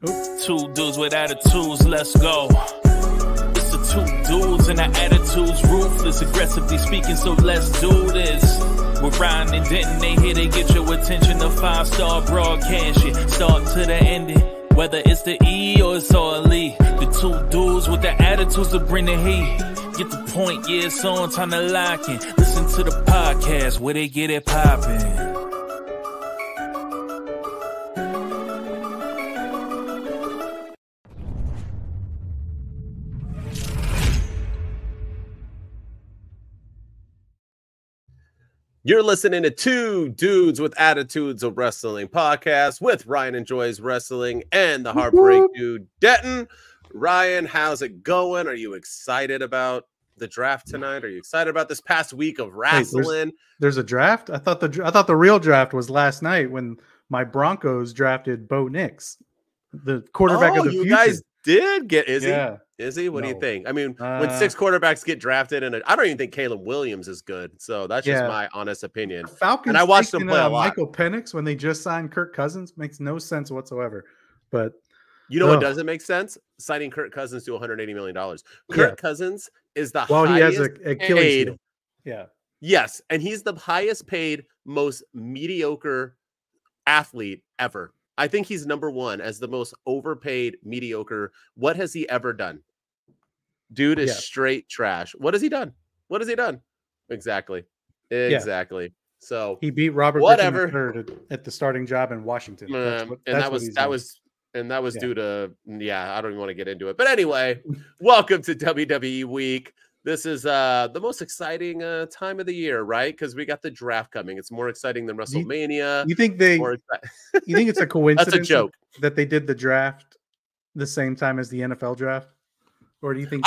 Oops. Two dudes with attitudes, let's go. It's the two dudes and the attitudes, ruthless, aggressively speaking, so let's do this. We're Ryan and Denton, they here to get your attention. The 5-star broadcast, shit, start to the ending. Whether it's the E or it's all E. The two dudes with the attitudes to bring the heat. Get the point, yeah, it's on, time to lock in. Listen to the podcast where they get it poppin'. You're listening to Two Dudes with Attitudes of Wrestling podcast with Ryan Enjoys Wrestling and the Heartbreak Dude, Denton. Ryan, how's it going? Are you excited about the draft tonight? Are you excited about this past week of wrestling? Wait, there's a draft? I thought the real draft was last night when my Broncos drafted Bo Nix, the quarterback of the future. You guys did get yeah. Is he? What do you think? I mean, when 6 quarterbacks get drafted, and I don't even think Caleb Williams is good. So that's just my honest opinion. Falcons, and I watched them play a lot. Michael Penix when they just signed Kirk Cousins makes no sense whatsoever. But you know what doesn't make sense? Signing Kirk Cousins to $180 million. Kirk Cousins is the highest he has an Achilles heel. Yeah. Yes, and he's the highest paid, most mediocre athlete ever. I think he's number 1 as the most overpaid, mediocre. What has he ever done? Dude is straight trash. What has he done? What has he done? Exactly. Exactly. So he beat Robert Griffin at the starting job in Washington. That was due to I don't even want to get into it. But anyway, welcome to WWE Week. This is the most exciting time of the year, right? Because we got the draft coming. It's more exciting than WrestleMania. You think it's a coincidence? That's a joke that they did the draft the same time as the NFL draft, or do you think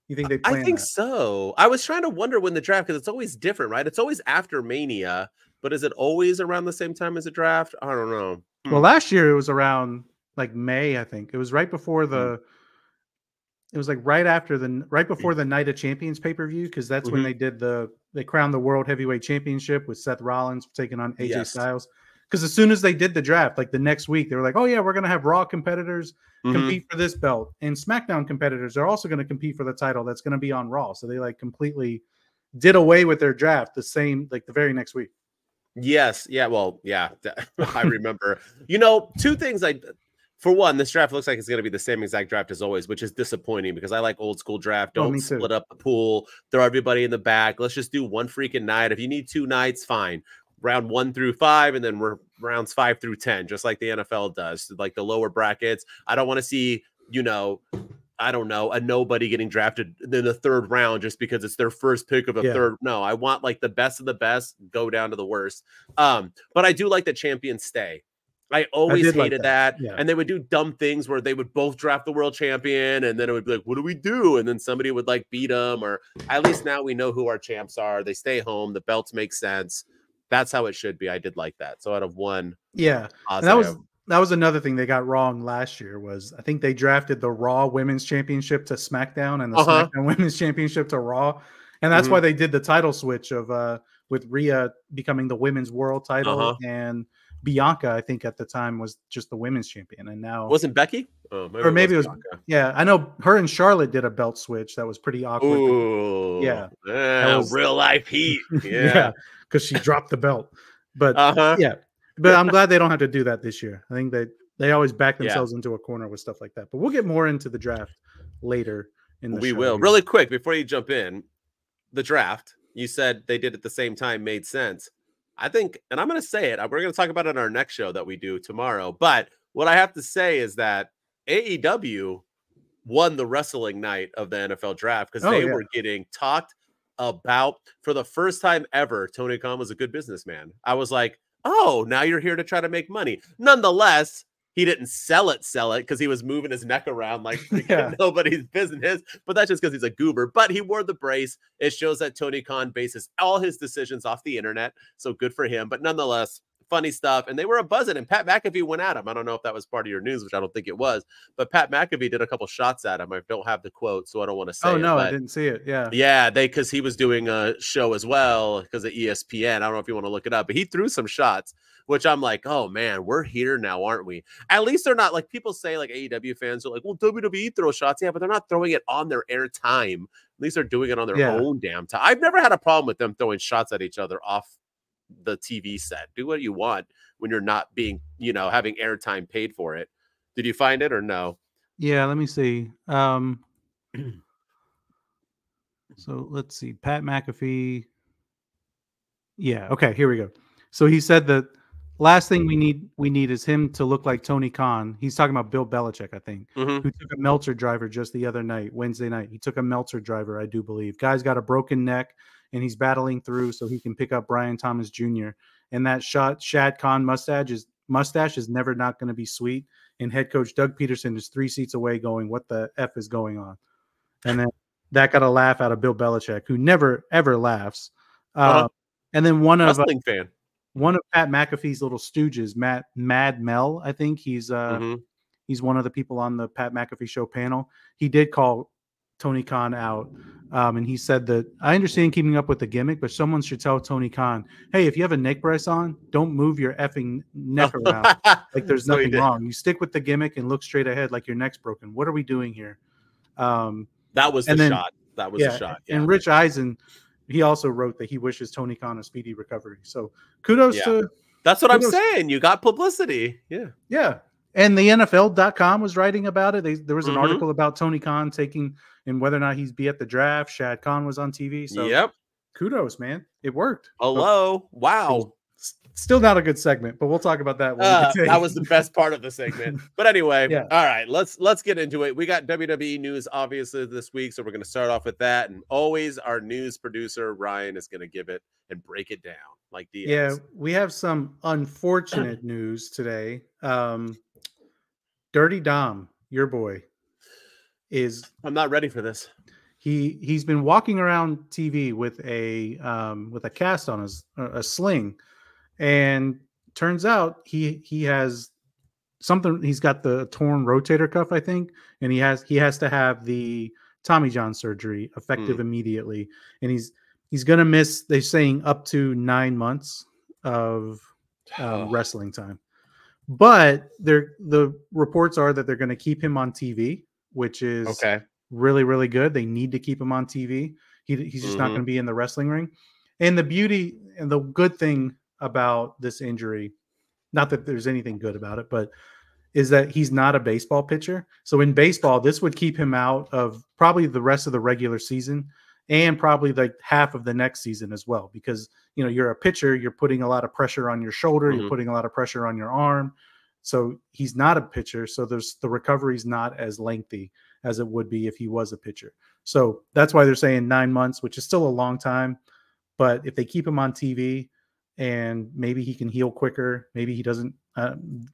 you think they? I think so. I was trying to wonder when the draft, because it's always different, right? It's always after Mania, but is it always around the same time as the draft? I don't know. Well, last year it was around like May. I think it was right before the. It was like right before the Night of Champions pay-per-view, because that's when they crowned the World Heavyweight Championship with Seth Rollins taking on AJ Styles. Because as soon as they did the draft, like the next week, they were like, "Oh yeah, we're gonna have Raw competitors compete for this belt, and SmackDown competitors are also gonna compete for the title that's gonna be on Raw." So they like completely did away with their draft the very next week. Yes, yeah, well, yeah, I remember. 2 things For one, this draft looks like it's going to be the same exact draft as always, which is disappointing because I like old school draft. Don't split up the pool, throw everybody in the back. Let's just do one freaking night. If you need 2 nights, fine. Round 1 through 5, and then we're rounds 5 through 10, just like the NFL does, like the lower brackets. I don't want to see, I don't know, a nobody getting drafted in the 3rd round just because it's their first pick of a 3rd. No, I want like the best of the best go down to the worst. But I do like the champions stay. I always hated that. Yeah. And they would do dumb things where they would both draft the world champion, and then it would be like, what do we do? And then somebody would like beat them, or at least now we know who our champs are. They stay home. The belts make sense. That's how it should be. I did like that. So out of 1. Yeah. And that was another thing they got wrong last year was I think they drafted the Raw Women's Championship to SmackDown and the SmackDown Women's Championship to Raw. And that's why they did the title switch of with Rhea becoming the women's world title and Bianca, I think at the time was just the women's champion, and now wasn't Becky, or maybe it was Bianca. Yeah, I know her and Charlotte did a belt switch that was pretty awkward. Ooh, yeah, real life heat. Yeah, because she dropped the belt. But but I'm glad they don't have to do that this year. I think they always back themselves into a corner with stuff like that. But we'll get more into the draft later in the show. We will. Really quick before you jump in, the draft. You said they did it at the same time made sense. I think, and I'm going to say it, we're going to talk about it in our next show that we do tomorrow. But what I have to say is that AEW won the wrestling night of the NFL draft because they were getting talked about for the first time ever. Tony Khan was a good businessman. I was like, oh, now you're here to try to make money. Nonetheless, he didn't sell it because he was moving his neck around like nobody's business. But that's just because he's a goober. But he wore the brace. It shows that Tony Khan bases all his decisions off the internet. So good for him. But nonetheless, funny stuff, and they were a buzzing. And Pat McAfee went at him. I don't know if that was part of your news, which I don't think it was, but Pat McAfee did a couple shots at him. I don't have the quote, so I don't want to say. Oh no, I didn't see it. Yeah, yeah, because he was doing a show as well because of ESPN. I don't know if you want to look it up, but he threw some shots, which I'm like, oh man, we're here now, aren't we? At least they're not like people say, like AEW fans are like, well, WWE throw shots, yeah, but they're not throwing it on their air time. At least they're doing it on their own damn time. I've never had a problem with them throwing shots at each other off the TV set. Do what you want when you're not being, having airtime paid for it. Did you find it or no? Yeah, let me see. So let's see. Pat McAfee. Yeah, okay, here we go. So he said that last thing we need is him to look like Tony Khan. He's talking about Bill Belichick, I think, who took a Meltzer driver just the other night, Wednesday night. He took a Meltzer driver, I do believe. Guy's got a broken neck, and he's battling through so he can pick up Brian Thomas Jr. And that Shad Khan mustache is never not going to be sweet. And head coach Doug Peterson is 3 seats away going, what the F is going on? And then that got a laugh out of Bill Belichick, who never, ever laughs. And then one of Pat McAfee's little stooges, Mad Mel, I think he's one of the people on the Pat McAfee show panel. He did call Tony Khan out, and he said that I understand keeping up with the gimmick, but someone should tell Tony Khan, hey, if you have a neck brace on, don't move your effing neck around like there's nothing wrong. You stick with the gimmick and look straight ahead like your neck's broken. What are we doing here? That was the shot. That was the shot. Yeah. And Rich Eisen, he also wrote that he wishes Tony Khan a speedy recovery. So kudos to. That's what I'm saying. You got publicity. Yeah. Yeah. And the NFL.com was writing about it. There was an article about Tony Khan taking and whether or not he's be at the draft. Shad Khan was on TV. So kudos, man. It worked. Hello. Wow. Still not a good segment, but we'll talk about that. That was the best part of the segment. But anyway, all right, let's get into it. We got WWE news obviously this week, so we're going to start off with that. And always our news producer Ryan is going to give it and break it down like Diaz. Yeah, we have some unfortunate news today. Dirty Dom, your boy, I'm not ready for this. He's been walking around TV with a cast on a sling. And turns out he has something. He's got the torn rotator cuff, I think, and he has to have the Tommy John surgery effective immediately. And he's gonna miss. They're saying up to 9 months of wrestling time. But the reports are that they're going to keep him on TV, which is really, really good. They need to keep him on TV. He's just not going to be in the wrestling ring. And the beauty and the good thing about this injury, not that there's anything good about it, but is that he's not a baseball pitcher. So in baseball, this would keep him out of probably the rest of the regular season and probably like half of the next season as well, because you're a pitcher, you're putting a lot of pressure on your shoulder, you're putting a lot of pressure on your arm. So he's not a pitcher, so the recovery is not as lengthy as it would be if he was a pitcher. So that's why they're saying 9 months, which is still a long time. But if they keep him on TV, and maybe he can heal quicker. Maybe he doesn't.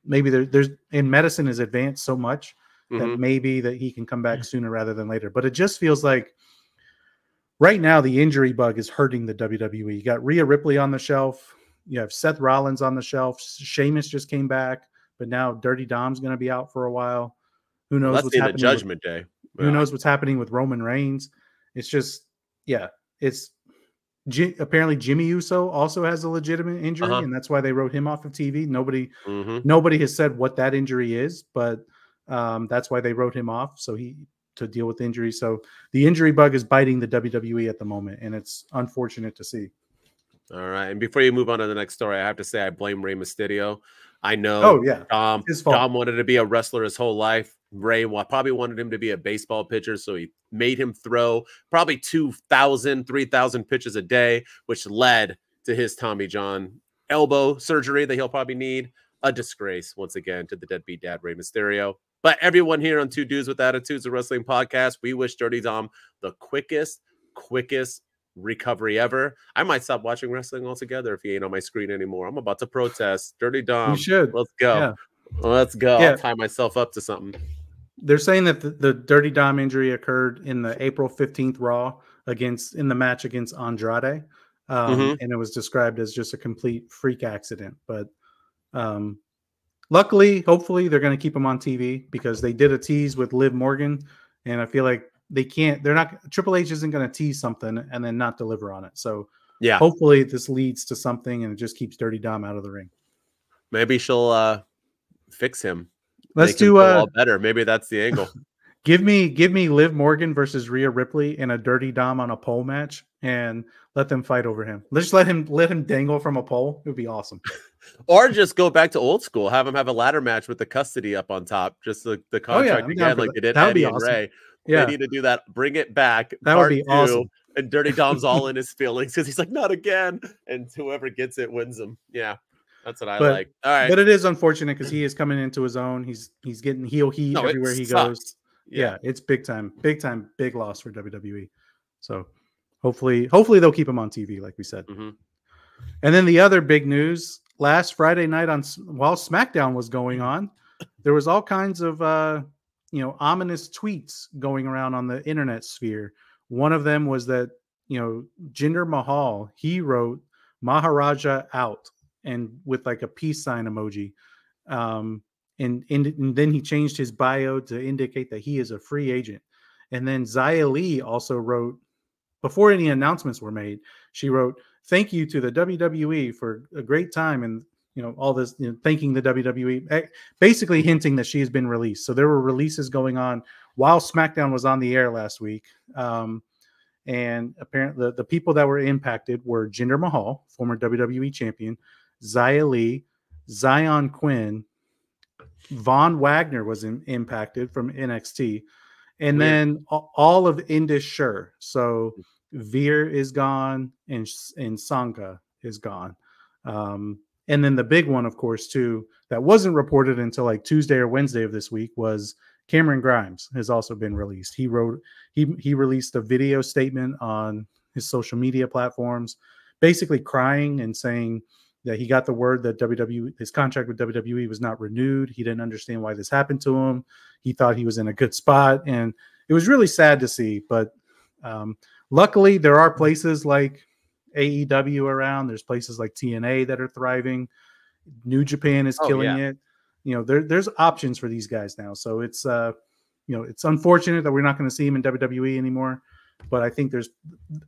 Maybe there's in medicine is advanced so much that maybe that he can come back sooner rather than later. But it just feels like right now the injury bug is hurting the WWE. You got Rhea Ripley on the shelf. You have Seth Rollins on the shelf. Sheamus just came back, but now Dirty Dom's going to be out for a while. Who knows what's happening? Judgment Day. Who knows what's happening with Roman Reigns? It's just it's. Apparently Jimmy Uso also has a legitimate injury, and that's why they wrote him off of TV. Nobody has said what that injury is, but that's why they wrote him off. So to deal with injury. So the injury bug is biting the WWE at the moment, and it's unfortunate to see. All right. And before you move on to the next story, I have to say I blame Rey Mysterio. I know Dom wanted to be a wrestler his whole life. Rey probably wanted him to be a baseball pitcher, so he made him throw probably 2,000, 3,000 pitches a day, which led to his Tommy John elbow surgery that he'll probably need. A disgrace, once again, to the deadbeat dad, Rey Mysterio. But everyone here on Two Dudes with Attitudes, a wrestling podcast, we wish Dirty Dom the quickest recovery ever. I might stop watching wrestling altogether if he ain't on my screen anymore. I'm about to protest. Dirty Dom. You should. Let's go. Yeah. Let's go. Yeah. I'll tie myself up to something. They're saying that the Dirty Dom injury occurred in the April 15th Raw in the match against Andrade. And it was described as just a complete freak accident. But Luckily, hopefully, they're going to keep him on TV because they did a tease with Liv Morgan, and I feel like they're not. Triple H isn't going to tease something and then not deliver on it. So yeah, hopefully this leads to something and it just keeps Dirty Dom out of the ring. Maybe she'll fix him. Let's do all better. Maybe that's the angle. Give me Liv Morgan versus Rhea Ripley in a Dirty Dom on a pole match, and let them fight over him. Let's just let him dangle from a pole. It would be awesome. Or just go back to old school. Have him have a ladder match with the custody up on top. Just the contract again, like they did Eddie and Ray. Yeah, they need to do that. Bring it back. That would be awesome. And Dirty Dom's all in his feelings because he's like, not again. And whoever gets it wins him. Yeah. That's what I like. All right. But it is unfortunate because he is coming into his own. He's getting heel heat everywhere he goes. Yeah, it's big time, big loss for WWE. So hopefully they'll keep him on TV, like we said. Mm-hmm. And then the other big news, last Friday night while SmackDown was going on, there was all kinds of ominous tweets going around on the internet sphere. One of them was that Jinder Mahal, he wrote Maharaja out and with like a peace sign emoji. And then he changed his bio to indicate that he is a free agent. And then Xia Li also wrote, before any announcements were made, she wrote, "Thank you to the WWE for a great time," and all this, thanking the WWE, basically hinting that she has been released. So there were releases going on while SmackDown was on the air last week. And apparently the people that were impacted were Jinder Mahal, former WWE champion, Xia Li, Zion Quinn, Von Wagner was impacted from NXT, and then all of Indus Sher. So Veer is gone, and Sanka is gone. And then the big one, of course, too, that wasn't reported until like Tuesday or Wednesday of this week was Cameron Grimes has also been released. He released a video statement on his social media platforms, basically crying and saying that he got the word that his contract with WWE was not renewed. He didn't understand why this happened to him. He thought he was in a good spot, and it was really sad to see. But luckily, there are places like AEW around. There's places like TNA that are thriving. New Japan is killing it. There's options for these guys now. So it's it's unfortunate that we're not going to see him in WWE anymore. But I think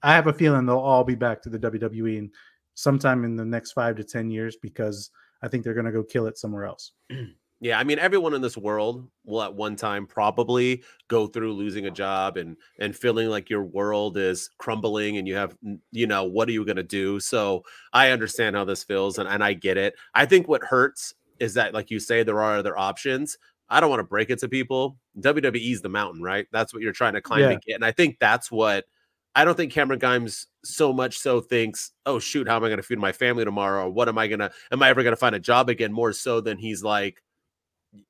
I have a feeling they'll all be back to the WWE and sometime in the next 5 to 10 years, because I think they're going to go kill it somewhere else. Yeah, I mean, everyone in this world will at one time probably go through losing a job and feeling like your world is crumbling and you have, what are you going to do? So I understand how this feels and I get it. I think what hurts is that, like you say, there are other options. I don't want to break it to people. WWE's the mountain, right? That's what you're trying to climb to get. And I think that's what I don't think Cameron Grimes so much so thinks, oh, shoot, how am I going to feed my family tomorrow? Or what am I ever going to find a job again? More so than he's like,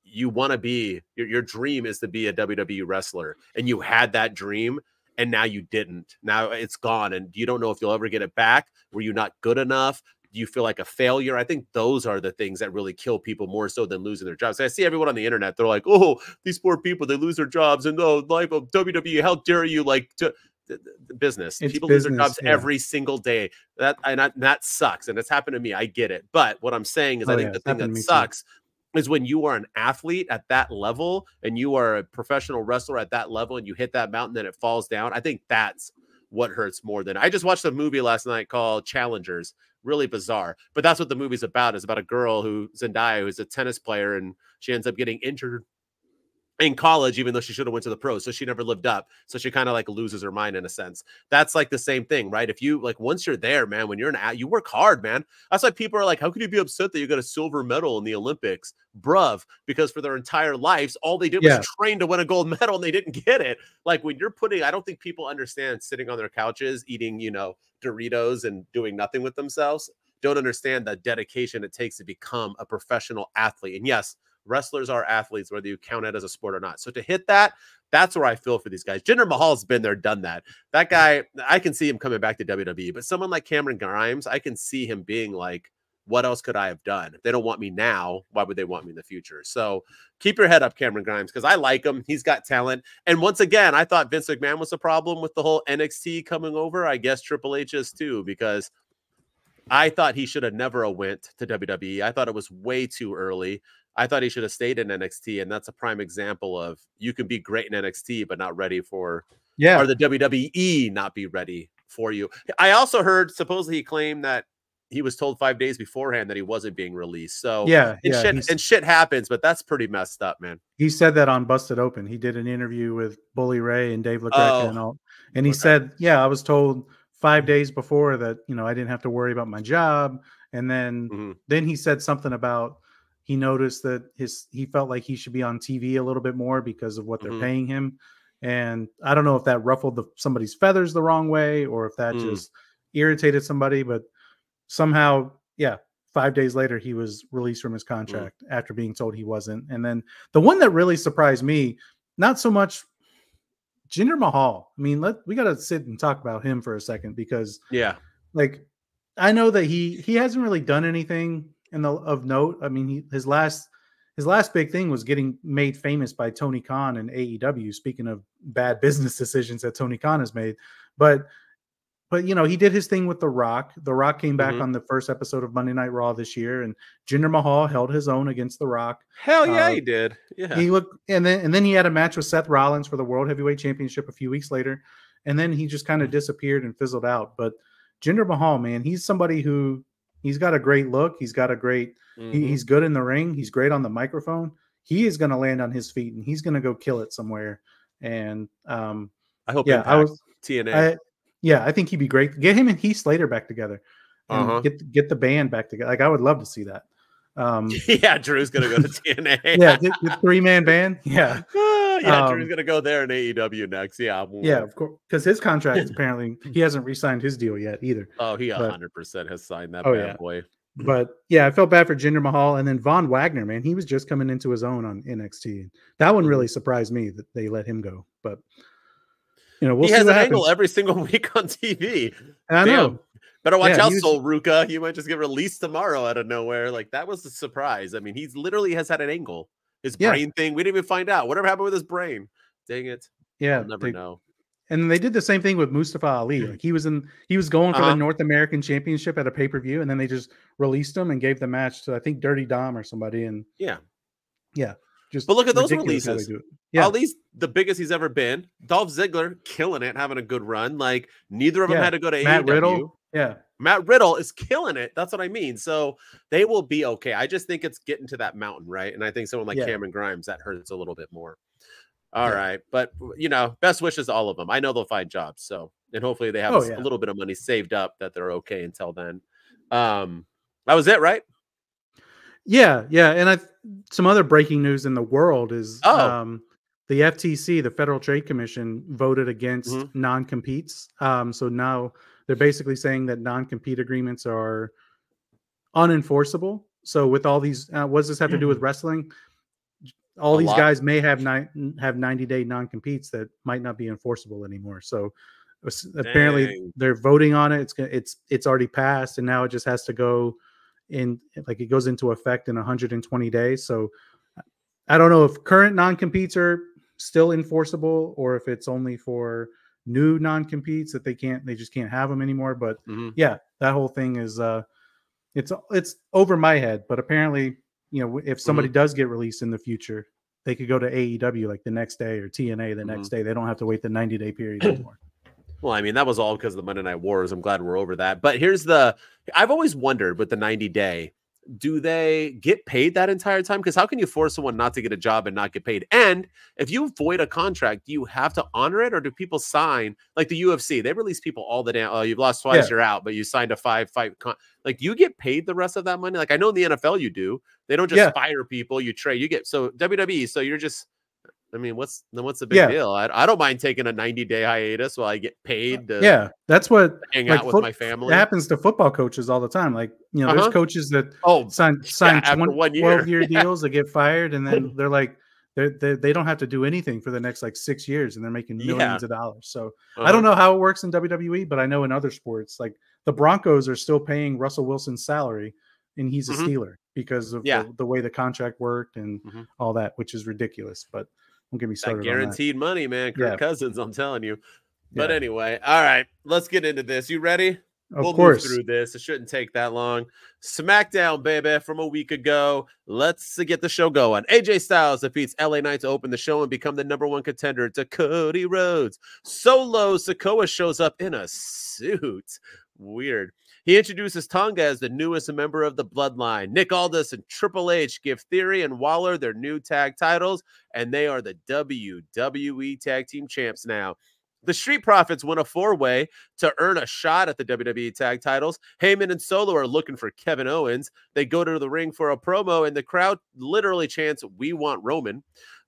you want to be, your dream is to be a WWE wrestler. And you had that dream and now you didn't. Now it's gone and you don't know if you'll ever get it back. Were you not good enough? Do you feel like a failure? I think those are the things that really kill people more so than losing their jobs. I see everyone on the internet. They're like, oh, these poor people, they lose their jobs. And oh, life of WWE, how dare you the business. People lose their jobs every single day. That sucks. And it's happened to me. I get it. But what I'm saying is I think the thing that sucks is when you are an athlete at that level and you are a professional wrestler at that level and you hit that mountain and it falls down. I think that's what hurts more than I just watched a movie last night called Challengers. Really bizarre. But that's what the movie's about. It's about a girl Zendaya, who's a tennis player, and she ends up getting injured in college, even though she should have went to the pros. So she never lived up. So she kind of like loses her mind in a sense. That's like the same thing, right? If you once you're there, man, when you're you work hard, man. That's why people are like, how could you be upset that you got a silver medal in the Olympics? Bruv, because for their entire lives, all they did was train to win a gold medal and they didn't get it. Like when you're I don't think people understand sitting on their couches, eating, Doritos and doing nothing with themselves. Don't understand the dedication it takes to become a professional athlete. And yes, wrestlers are athletes, whether you count it as a sport or not. So to hit that's where I feel for these guys. Jinder Mahal's been there, done that. That guy, I can see him coming back to WWE. But someone like Cameron Grimes, I can see him being like, what else could I have done? If they don't want me now, why would they want me in the future? So keep your head up, Cameron Grimes, because I like him. He's got talent. And once again, I thought Vince McMahon was a problem with the whole NXT coming over. I guess Triple H is too, because I thought he should have never went to WWE. I thought it was way too early. I thought he should have stayed in NXT, and that's a prime example of you can be great in NXT, but not ready for, or the WWE not be ready for you. I also heard supposedly he claimed that he was told 5 days beforehand that he wasn't being released. So shit happens, but that's pretty messed up, man. He said that on Busted Open. He did an interview with Bully Ray and Dave LaGreca and all, and he said, "Yeah, I was told 5 days before that, you know, I didn't have to worry about my job." And then he said something about he noticed that he felt like he should be on TV a little bit more because of what they're paying him. And I don't know if that ruffled somebody's feathers the wrong way or if that just irritated somebody, but somehow, 5 days later, he was released from his contract after being told he wasn't. And then the one that really surprised me, not so much Jinder Mahal. I mean, we got to sit and talk about him for a second because like, I know that he hasn't really done anything of note. I mean, his last big thing was getting made famous by Tony Khan and AEW. Speaking of bad business decisions that Tony Khan has made, but you know, he did his thing with The Rock. The Rock came back on the first episode of Monday Night Raw this year, and Jinder Mahal held his own against The Rock. Hell yeah, he did. Yeah, he looked, and then he had a match with Seth Rollins for the World Heavyweight Championship a few weeks later, and then he just kind of disappeared and fizzled out. But Jinder Mahal, man, he's somebody who he's got a great look. He's got a great. He's good in the ring. He's great on the microphone. He is going to land on his feet, and he's going to go kill it somewhere. And I hope. TNA. I think he'd be great. Get him and Heath Slater back together. And get the band back together. Like, I would love to see that. Drew's gonna go to TNA. The 3-man band. Drew's gonna go there in AEW next. Of course, because his contract apparently he hasn't re-signed his deal yet either. Oh, he 100% has signed that bad boy. But I felt bad for Jinder Mahal, and then Von Wagner, man, he was just coming into his own on NXT. That one really surprised me that they let him go. But you know, he has an angle every single week on TV. I know. Better watch out, Sol Ruka. You might just get released tomorrow out of nowhere. Like, that was a surprise. I mean, he's literally has had an angle. His brain thing, we didn't even find out. Whatever happened with his brain? Dang it. Yeah. We'll never know. And they did the same thing with Mustafa Ali. Like, he was going for the North American Championship at a pay-per-view, and then they just released him and gave the match to, I think, Dirty Dom or somebody. And but look at those releases. Ali's the biggest he's ever been. Dolph Ziggler killing it, having a good run. Like, neither of them had to go to Matt AEW. Riddle. Matt Riddle is killing it. That's what I mean. So they will be okay. I just think it's getting to that mountain, right? And I think someone like Cameron Grimes, that hurts a little bit more. All right. But, you know, best wishes to all of them. I know they'll find jobs. So, and hopefully they have a little bit of money saved up that they're okay until then. That was it, right? Yeah. And some other breaking news in the world is the FTC, the Federal Trade Commission, voted against non-competes. So now they're basically saying that non-compete agreements are unenforceable. So with all these, what does this have to do with wrestling? All these guys may have 90-day non-competes that might not be enforceable anymore. So apparently they're voting on it. It's already passed, and now it just has to go in. Like, it goes into effect in 120 days. So I don't know if current non-competes are still enforceable or if it's only for new non-competes that they just can't have them anymore. But that whole thing is it's over my head. But apparently, you know, if somebody does get released in the future, they could go to AEW like the next day or TNA the next day. They don't have to wait the 90-day period anymore. Well, I mean, that was all because of the Monday Night Wars. I'm glad we're over that. But I've always wondered with the 90-day, do they get paid that entire time? Because how can you force someone not to get a job and not get paid? And if you void a contract, do you have to honor it, or do people sign like the UFC? They release people all the damn. Oh, you've lost twice, you're out, but you signed a 5-fight like, you get paid the rest of that money. Like, I know in the NFL you do. They don't just fire people. You trade. You get WWE. So you're just. I mean, what's the big deal? I don't mind taking a 90-day hiatus while I get paid to that's what hang out with my family. It happens to football coaches all the time. Like, you know, there's coaches that sign 12-year deals that get fired, and then they're like they don't have to do anything for the next like 6 years, and they're making millions of dollars. So I don't know how it works in WWE, but I know in other sports, like the Broncos are still paying Russell Wilson's salary, and he's a Steeler because of the way the contract worked and all that, which is ridiculous. But don't get me started. That guaranteed money, man. Kirk Cousins, I'm telling you. But anyway, all right, let's get into this. You ready? We'll move through this. It shouldn't take that long. SmackDown, baby, from a week ago. Let's get the show going. AJ Styles defeats LA Knight to open the show and become the #1 contender to Cody Rhodes. Solo Sikoa shows up in a suit. Weird. He introduces Tonga as the newest member of the Bloodline. Nick Aldis and Triple H give Theory and Waller their new tag titles, and they are the WWE Tag Team Champs now. The Street Profits win a 4-way to earn a shot at the WWE Tag Titles. Heyman and Solo are looking for Kevin Owens. They go to the ring for a promo, and the crowd literally chants, "We want Roman."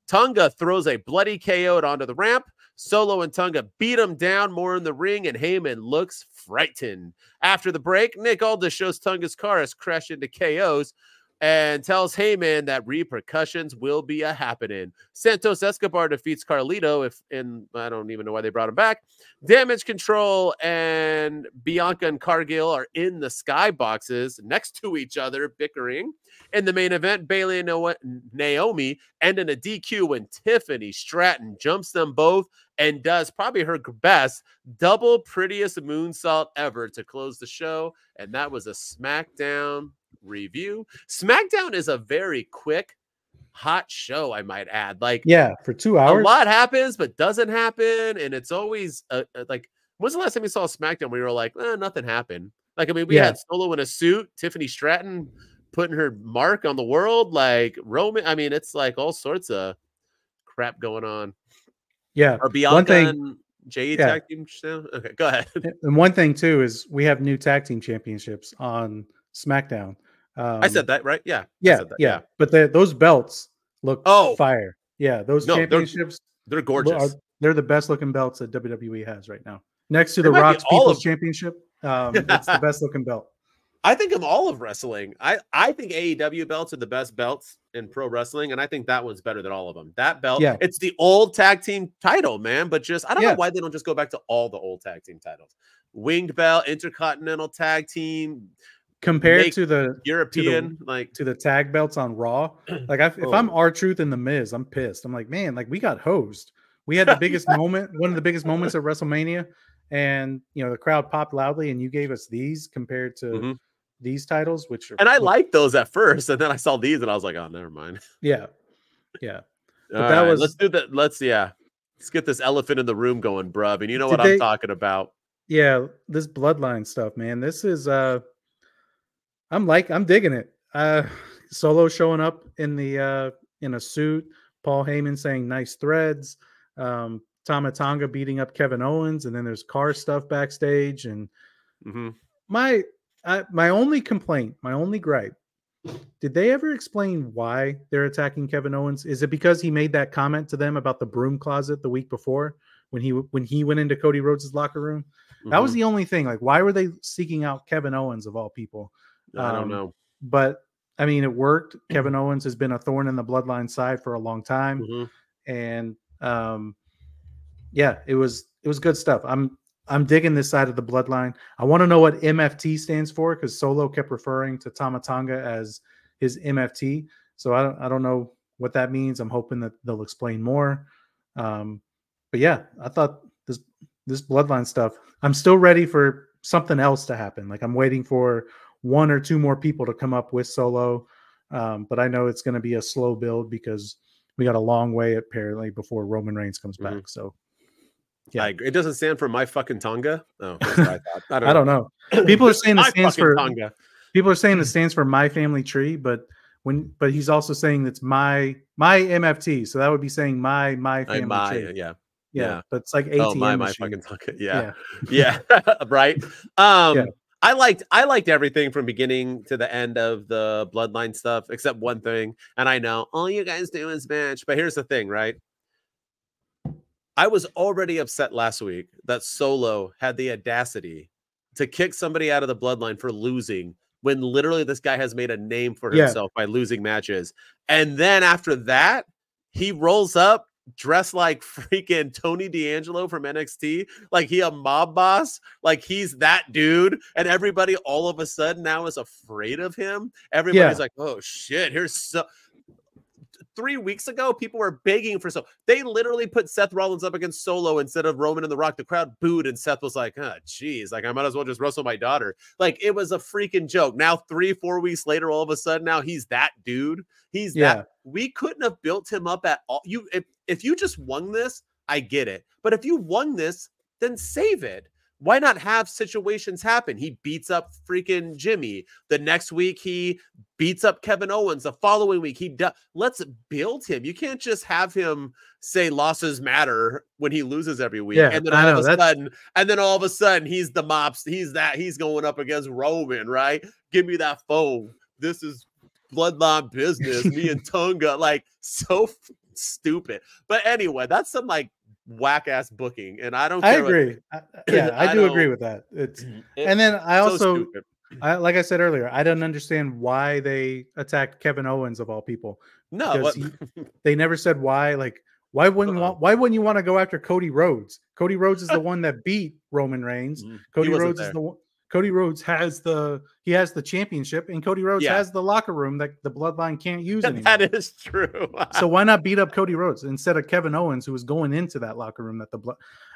Tonga throws a bloody KO onto the ramp. Solo and Tonga beat him down more in the ring, and Heyman looks frightened. After the break, Nick Aldis shows Tonga's car has crashed into KOs and tells Heyman that repercussions will be a happening. Santos Escobar defeats Carlito, I don't even know why they brought him back. Damage Control and Bianca and Cargill are in the sky boxes next to each other, bickering. In the main event, Bayley and Naomi end in a DQ when Tiffany Stratton jumps them both and does probably her best double prettiest moonsault ever to close the show. And that was a SmackDown review. SmackDown is a very quick, hot show, I might add. Like, yeah, for 2 hours. A lot happens, but doesn't happen. And it's always like, when's the last time we saw SmackDown? We were like, nothing happened. Like, I mean, we had Solo in a suit, Tiffany Stratton putting her mark on the world, like Roman. I mean, it's like all sorts of crap going on. Yeah. Or Bianca and Jay tag team show. Okay, go ahead. And one thing too is we have new tag team championships on SmackDown. I said that, right? Yeah. Yeah. But those belts look fire. Yeah, those championships, they're gorgeous. They're the best looking belts that WWE has right now. Next to the Rock's People's Championship, it's the best looking belt. I think of all of wrestling. I think AEW belts are the best belts in pro wrestling, and I think that one's better than all of them. That belt, it's the old tag team title, man. But I don't know why they don't just go back to all the old tag team titles. Winged belt, Intercontinental Tag Team. Compared to the European, to the tag belts on Raw, like if I'm R-Truth and The Miz, I'm pissed. I'm like, man, like we got hosed. We had the biggest moment, one of the biggest moments at WrestleMania, and the crowd popped loudly, and you gave us these compared to these titles, which are, and I liked those at first, and then I saw these, and I was like, oh, never mind. Yeah. But that was. Let's do that. Let's get this elephant in the room going, bruv. And you know what I'm talking about. Yeah, this Bloodline stuff, man. This is I'm digging it. Solo showing up in a suit, Paul Heyman saying nice threads, Tama Tonga beating up Kevin Owens, and then there's car stuff backstage. And my only complaint, my only gripe, did they ever explain why they're attacking Kevin Owens? Is it because he made that comment to them about the broom closet the week before when he went into Cody Rhodes' locker room? That was the only thing. Like, why were they seeking out Kevin Owens of all people? I don't know. But I mean, it worked. Kevin Owens has been a thorn in the Bloodline side for a long time. And it was good stuff. I'm digging this side of the Bloodline. I want to know what MFT stands for, because Solo kept referring to Tama Tonga as his MFT. So I don't know what that means. I'm hoping that they'll explain more. But yeah, I thought this Bloodline stuff, I'm still ready for something else to happen. Like, I'm waiting for 1 or 2 more people to come up with Solo. But I know it's going to be a slow build because we got a long way apparently before Roman Reigns comes back. So yeah, I agree. It doesn't stand for my fucking Tonga. Oh, that's what I thought. I don't know. People are saying it stands for Tonga. People are saying it stands for My Family Tree, but he's also saying that's my MFT. So that would be saying my family tree. Yeah. But it's like ATM my fucking Tonga. Yeah. Right. I liked everything from beginning to the end of the Bloodline stuff, except one thing. And I know all you guys do is match. But here's the thing, right? I was already upset last week that Solo had the audacity to kick somebody out of the Bloodline for losing, when literally this guy has made a name for himself by losing matches. And then after that, he rolls up dressed like freaking Tony D'Angelo from NXT, like he a mob boss, like he's that dude, and everybody all of a sudden now is afraid of him. Everybody's like, oh shit, here's 3 weeks ago, people were begging for they literally put Seth Rollins up against Solo instead of Roman and The Rock. The crowd booed, and Seth was like, oh, geez, like I might as well just wrestle my daughter. Like it was a freaking joke. Now 3-4 weeks later, all of a sudden now he's that dude. He's that. We couldn't have built him up at all. If you just won this, I get it. But if you won this, then save it. Why not have situations happen? He beats up freaking Jimmy. The next week, he beats up Kevin Owens. The following week, he does. Let's build him. You can't just have him say losses matter when he loses every week. Yeah, and then all of a sudden, he's the mops. He's going up against Roman, right? Give me that phone. This is bloodline business. Me and Tonga, like so stupid. But anyway, that's some like whack ass booking, and I don't care. I agree. I do agree with that. And then I also, like I said earlier, I don't understand why they attacked Kevin Owens of all people. No, they never said why. Like, why wouldn't you want to go after Cody Rhodes? Cody Rhodes is the one that beat Roman Reigns. Cody Rhodes is the one. Cody Rhodes has the championship, and Cody Rhodes has the locker room that the Bloodline can't use anymore. That is true. So why not beat up Cody Rhodes instead of Kevin Owens, who was going into that locker room that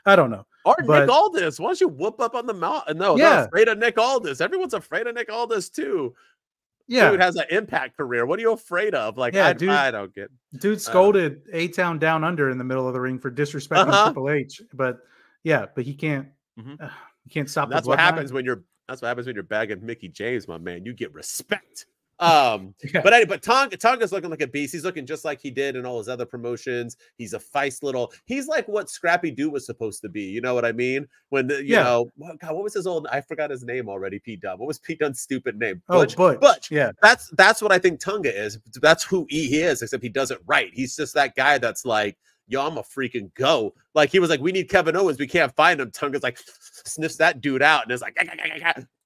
I don't know. Or Nick Aldis. Why don't you whoop up on the mountain? No, they're afraid of Nick Aldis. Everyone's afraid of Nick Aldis too. Yeah, dude has an Impact career. What are you afraid of? Like, I don't get. Dude scolded A-Town Down Under in the middle of the ring for disrespecting Triple H, but he can't. You can't stop. That's what happens when you're bagging Mickey James, my man. You get respect. But Tonga's looking like a beast. He's looking just like he did in all his other promotions. He's a feist little. He's like what Scrappy Doo was supposed to be. You know what I mean? When you know, God, what was his old? I forgot his name already. Pete Dunne. What was Pete Dunne's stupid name? Butch. Butch. Yeah, that's what I think Tonga is. That's who he is. Except he does it right. He's just that guy that's like, yo, I'm a freaking go. Like he was like, we need Kevin Owens. We can't find him. Tonga's like sniffs that dude out and is like,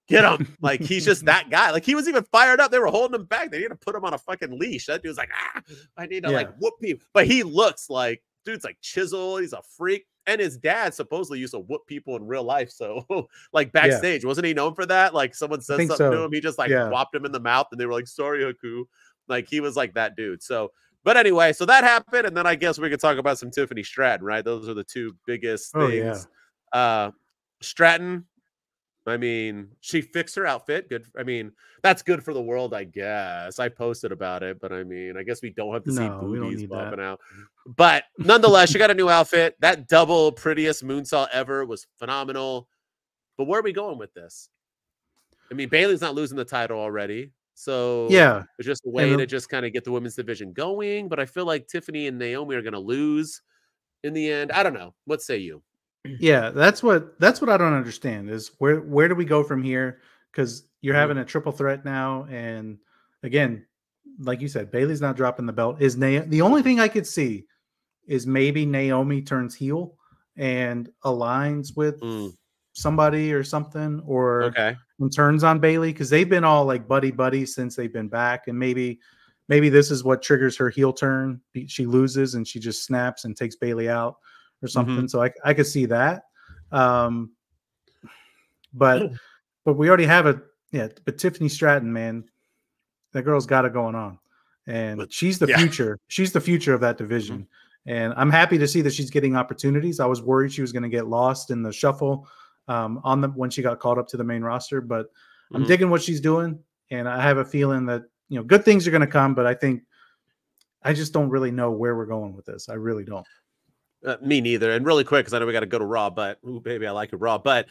get him. Like he's just that guy. Like he was even fired up. They were holding him back. They need to put him on a fucking leash. That dude's like, I need to like whoop people. But he looks like dude's like chiseled. He's a freak. And his dad supposedly used to whoop people in real life. So like backstage, wasn't he known for that? Like someone said something to him. He just like whopped him in the mouth and they were like, sorry, Haku. Like he was like that dude. So but anyway, so that happened, and then I guess we could talk about some Tiffany Stratton, right? Those are the two biggest things. Stratton, I mean, she fixed her outfit. Good. I mean, that's good for the world, I guess. I posted about it, but I mean, I guess we don't have to see boobies popping out. But nonetheless, she got a new outfit. That double prettiest moonsault ever was phenomenal. But where are we going with this? I mean, Bayley's not losing the title already. So it's just a way to just kind of get the women's division going. But I feel like Tiffany and Naomi are going to lose in the end. I don't know. What say you? Yeah, that's what I don't understand is where do we go from here? Because you're having a triple threat now, and again, like you said, Bayley's not dropping the belt. The only thing I could see is maybe Naomi turns heel and aligns with somebody or something, or and turns on Bayley, because they've been all like buddy since they've been back, and maybe this is what triggers her heel turn. She loses and she just snaps and takes Bayley out or something. So I could see that. But we already have but Tiffany Stratton, man, that girl's got it going on, and she's the future. She's the future of that division. And I'm happy to see that she's getting opportunities. I was worried she was going to get lost in the shuffle when she got called up to the main roster, but I'm digging what she's doing, and I have a feeling that good things are going to come. But I just don't really know where we're going with this. I really don't. Me neither. And really quick, because I know we got to go to Raw, but baby, I like it Raw. But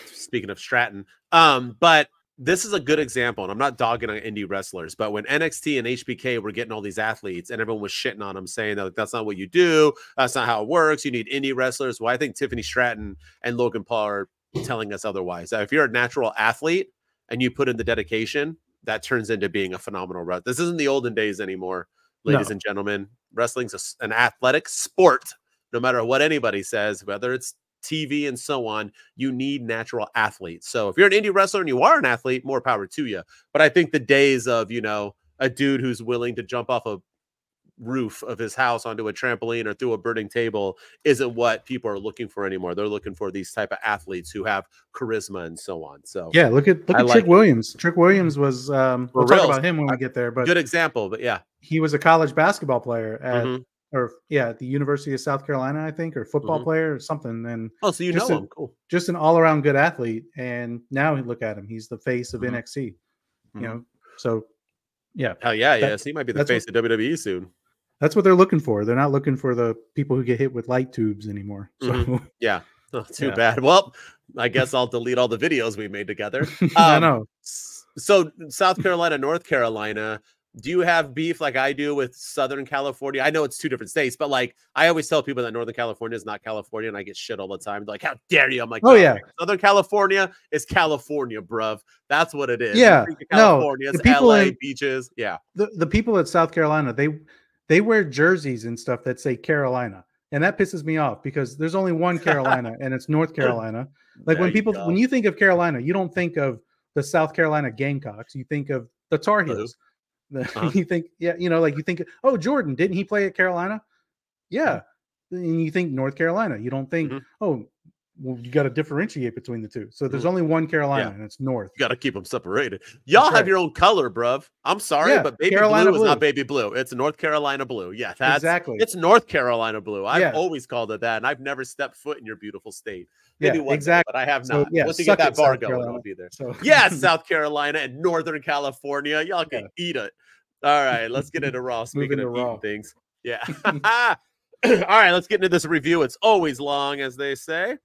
speaking of Stratton, but this is a good example, and I'm not dogging on indie wrestlers, but when NXT and HBK were getting all these athletes and everyone was shitting on them, saying that that's not what you do, that's not how it works, you need indie wrestlers. Well, I think Tiffany Stratton and Logan Paul are telling us otherwise. If you're a natural athlete and you put in the dedication, that turns into being a phenomenal wrestler. This isn't the olden days anymore, ladies and gentlemen. Wrestling's an athletic sport. No matter what anybody says, whether it's TV and so on, you need natural athletes. So if you're an indie wrestler and you are an athlete, more power to you. But I think the days of, a dude who's willing to jump off a roof of his house onto a trampoline or through a burning table isn't what people are looking for anymore. They're looking for these type of athletes who have charisma and so on. So look at Trick Williams. Trick Williams was we'll talk about him when we get there, but good example. But he was a college basketball player at at the University of South Carolina, I think, or football player or something. And so you know him. Cool. Just an all around good athlete. And now look at him. He's the face of NXT. You know, so yeah. Hell yeah, yes. He might be the face of WWE soon. That's what they're looking for. They're not looking for the people who get hit with light tubes anymore. So yeah. Oh, too bad. Well, I guess I'll delete all the videos we made together. I know. So South Carolina, North Carolina, do you have beef like I do with Southern California? I know it's two different states, but like I always tell people that Northern California is not California, and I get shit all the time. They're like, how dare you? I'm like, oh yeah, Southern California is California, bruv. That's what it is. Yeah, California, it's LA, beaches. Yeah. The people at South Carolina, they wear jerseys and stuff that say Carolina. And that pisses me off because there's only one Carolina and it's North Carolina. Like when you think of Carolina, you don't think of the South Carolina Gamecocks. You think of the Tar Heels. You think, you think, oh, Jordan, didn't he play at Carolina? Yeah. And you think North Carolina. You don't think, oh, well, you got to differentiate between the two. So there's only one Carolina and it's North. You got to keep them separated. Y'all have your own color, bruv. I'm sorry, but baby Carolina blue is not baby blue. It's North Carolina blue. Yeah, that's exactly. It's North Carolina blue. I've always called it that, and I've never stepped foot in your beautiful state. Maybe one day, but I have not. Once you get that bar going, I'll be there. So. South Carolina and Northern California. Y'all can eat it. All right, let's get into Raw. Speaking of eating things. Yeah. All right, let's get into this review. It's always long, as they say.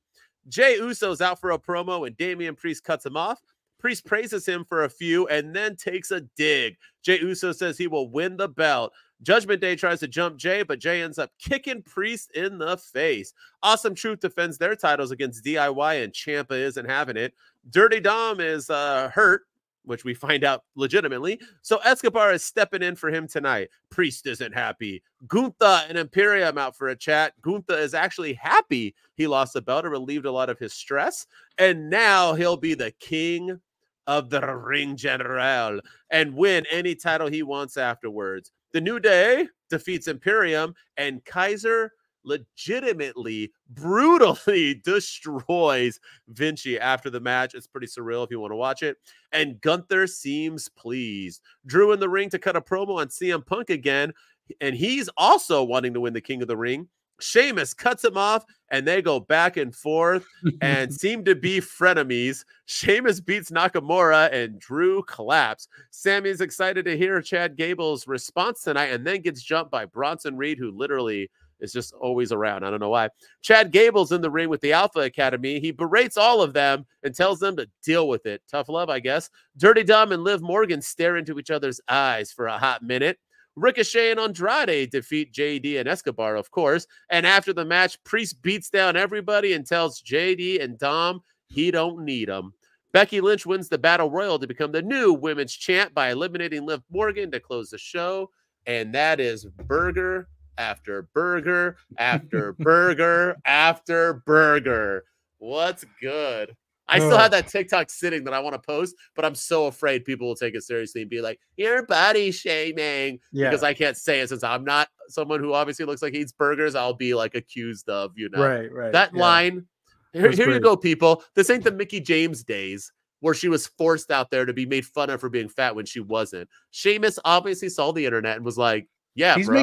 Jey Uso's out for a promo and Damian Priest cuts him off. Priest praises him for a few and then takes a dig. Jey Uso says he will win the belt. Judgment Day tries to jump Jey, but Jey ends up kicking Priest in the face. Awesome Truth defends their titles against DIY and Ciampa isn't having it. Dirty Dom is hurt, which we find out legitimately. So Escobar is stepping in for him tonight. Priest isn't happy. Gunther and Imperium out for a chat. Gunther is actually happy he lost the belt. It relieved a lot of his stress. And now he'll be the king of the Ring General and win any title he wants afterwards. The New Day defeats Imperium and Kaiser legitimately, brutally destroys Vinci after the match. It's pretty surreal if you want to watch it. And Gunther seems pleased. Drew in the ring to cut a promo on CM Punk again, and he's also wanting to win the King of the Ring. Sheamus cuts him off, and they go back and forth and seem to be frenemies. Sheamus beats Nakamura, and Drew collapsed. Sammy's excited to hear Chad Gable's response tonight, and then gets jumped by Bronson Reed, who literally is just always around. I don't know why. Chad Gable's in the ring with the Alpha Academy. He berates all of them and tells them to deal with it. Tough love, I guess. Dirty Dom and Liv Morgan stare into each other's eyes for a hot minute. Ricochet and Andrade defeat JD and Escobar, of course. And after the match, Priest beats down everybody and tells JD and Dom he don't need them. Becky Lynch wins the Battle Royal to become the new women's champ by eliminating Liv Morgan to close the show. And that is burger after burger after burger after burger. What's good? I still have that TikTok sitting that I want to post, but I'm so afraid people will take it seriously and be like, you're body shaming. Because I can't say it since I'm not someone who obviously looks like he eats burgers. I'll be like accused of, Right. That line. Here you go, people. This ain't the Mickey James days where she was forced out there to be made fun of for being fat when she wasn't. Sheamus obviously saw the internet and was like, yeah, he's bro,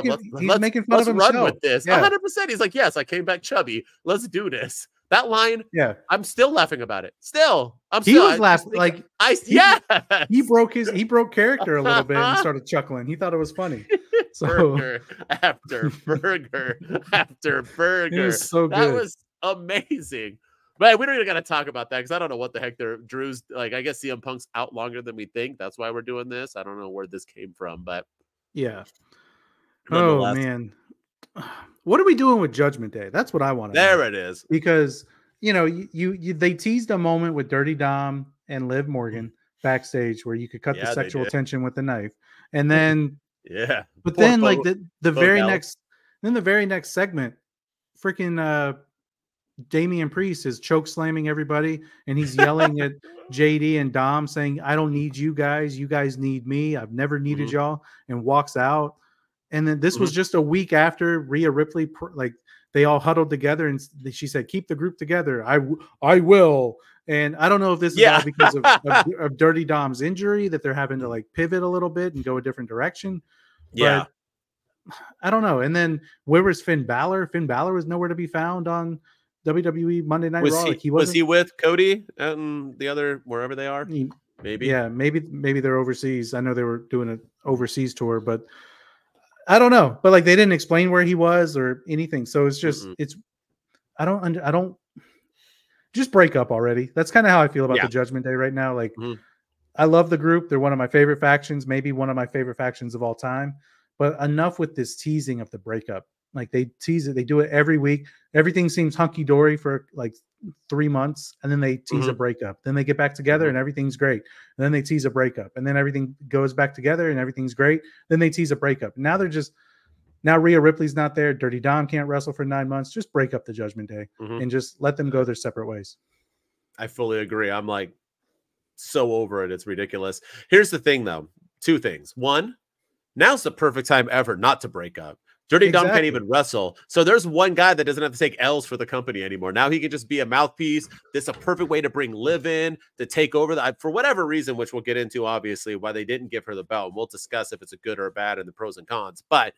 making fun of himself. Run with this. 100%. He's like, yes, I came back chubby. Let's do this. That line, I'm still laughing about it. He was laughing he broke character a little bit and started chuckling. He thought it was funny. So burger after burger after burger. It was so good. That was amazing. But we don't even got to talk about that because I don't know what the heck Drew's like. I guess CM Punk's out longer than we think. That's why we're doing this. I don't know where this came from, but yeah. Oh man, what are we doing with Judgment Day? That's what I want to know. There it is. Because they teased a moment with Dirty Dom and Liv Morgan backstage where you could cut the sexual tension with the knife, and then but then like the very next segment, freaking Damian Priest is choke slamming everybody, and he's yelling at JD and Dom saying, "I don't need you guys. You guys need me. I've never needed y'all," and walks out. And then this was just a week after Rhea Ripley, like they all huddled together and she said, "Keep the group together. I will." And I don't know if this is all because of Dirty Dom's injury that they're having to like pivot a little bit and go a different direction, Yeah. But I don't know. And then where was Finn Balor? Finn Balor was nowhere to be found on WWE Monday Night Raw. Was he with Cody and the other wherever they are? Maybe. Yeah, maybe they're overseas. I know they were doing an overseas tour, but I don't know. But like they didn't explain where he was or anything. So it's just I don't just break up already. That's kind of how I feel about the Judgment Day right now. Like I love the group. They're one of my favorite factions, maybe one of my favorite factions of all time. But enough with this teasing of the breakup. Like they tease it, they do it every week. Everything seems hunky-dory for like 3 months, and then they tease a breakup. Then they get back together and everything's great. And then they tease a breakup, and then everything goes back together and everything's great. Then they tease a breakup. Now now Rhea Ripley's not there. Dirty Dom can't wrestle for 9 months. Just break up the Judgment Day and just let them go their separate ways. I fully agree. I'm like so over it. It's ridiculous. Here's the thing though. 2 things. One, now's the perfect time ever not to break up. Dirty Dom can't even wrestle. So there's one guy that doesn't have to take L's for the company anymore. Now he can just be a mouthpiece. This is a perfect way to bring Liv in, to take over for whatever reason, which we'll get into, obviously, why they didn't give her the belt. And we'll discuss if it's a good or a bad and the pros and cons. But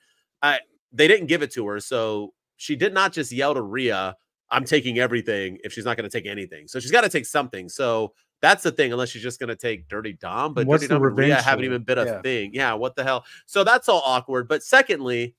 they didn't give it to her. So she did not just yell to Rhea, I'm taking everything, if she's not going to take anything. So she's got to take something. So that's the thing, unless she's just going to take Dirty Dom. But Dirty Dom and Rhea haven't even been a thing. Yeah, what the hell? So that's all awkward. But secondly,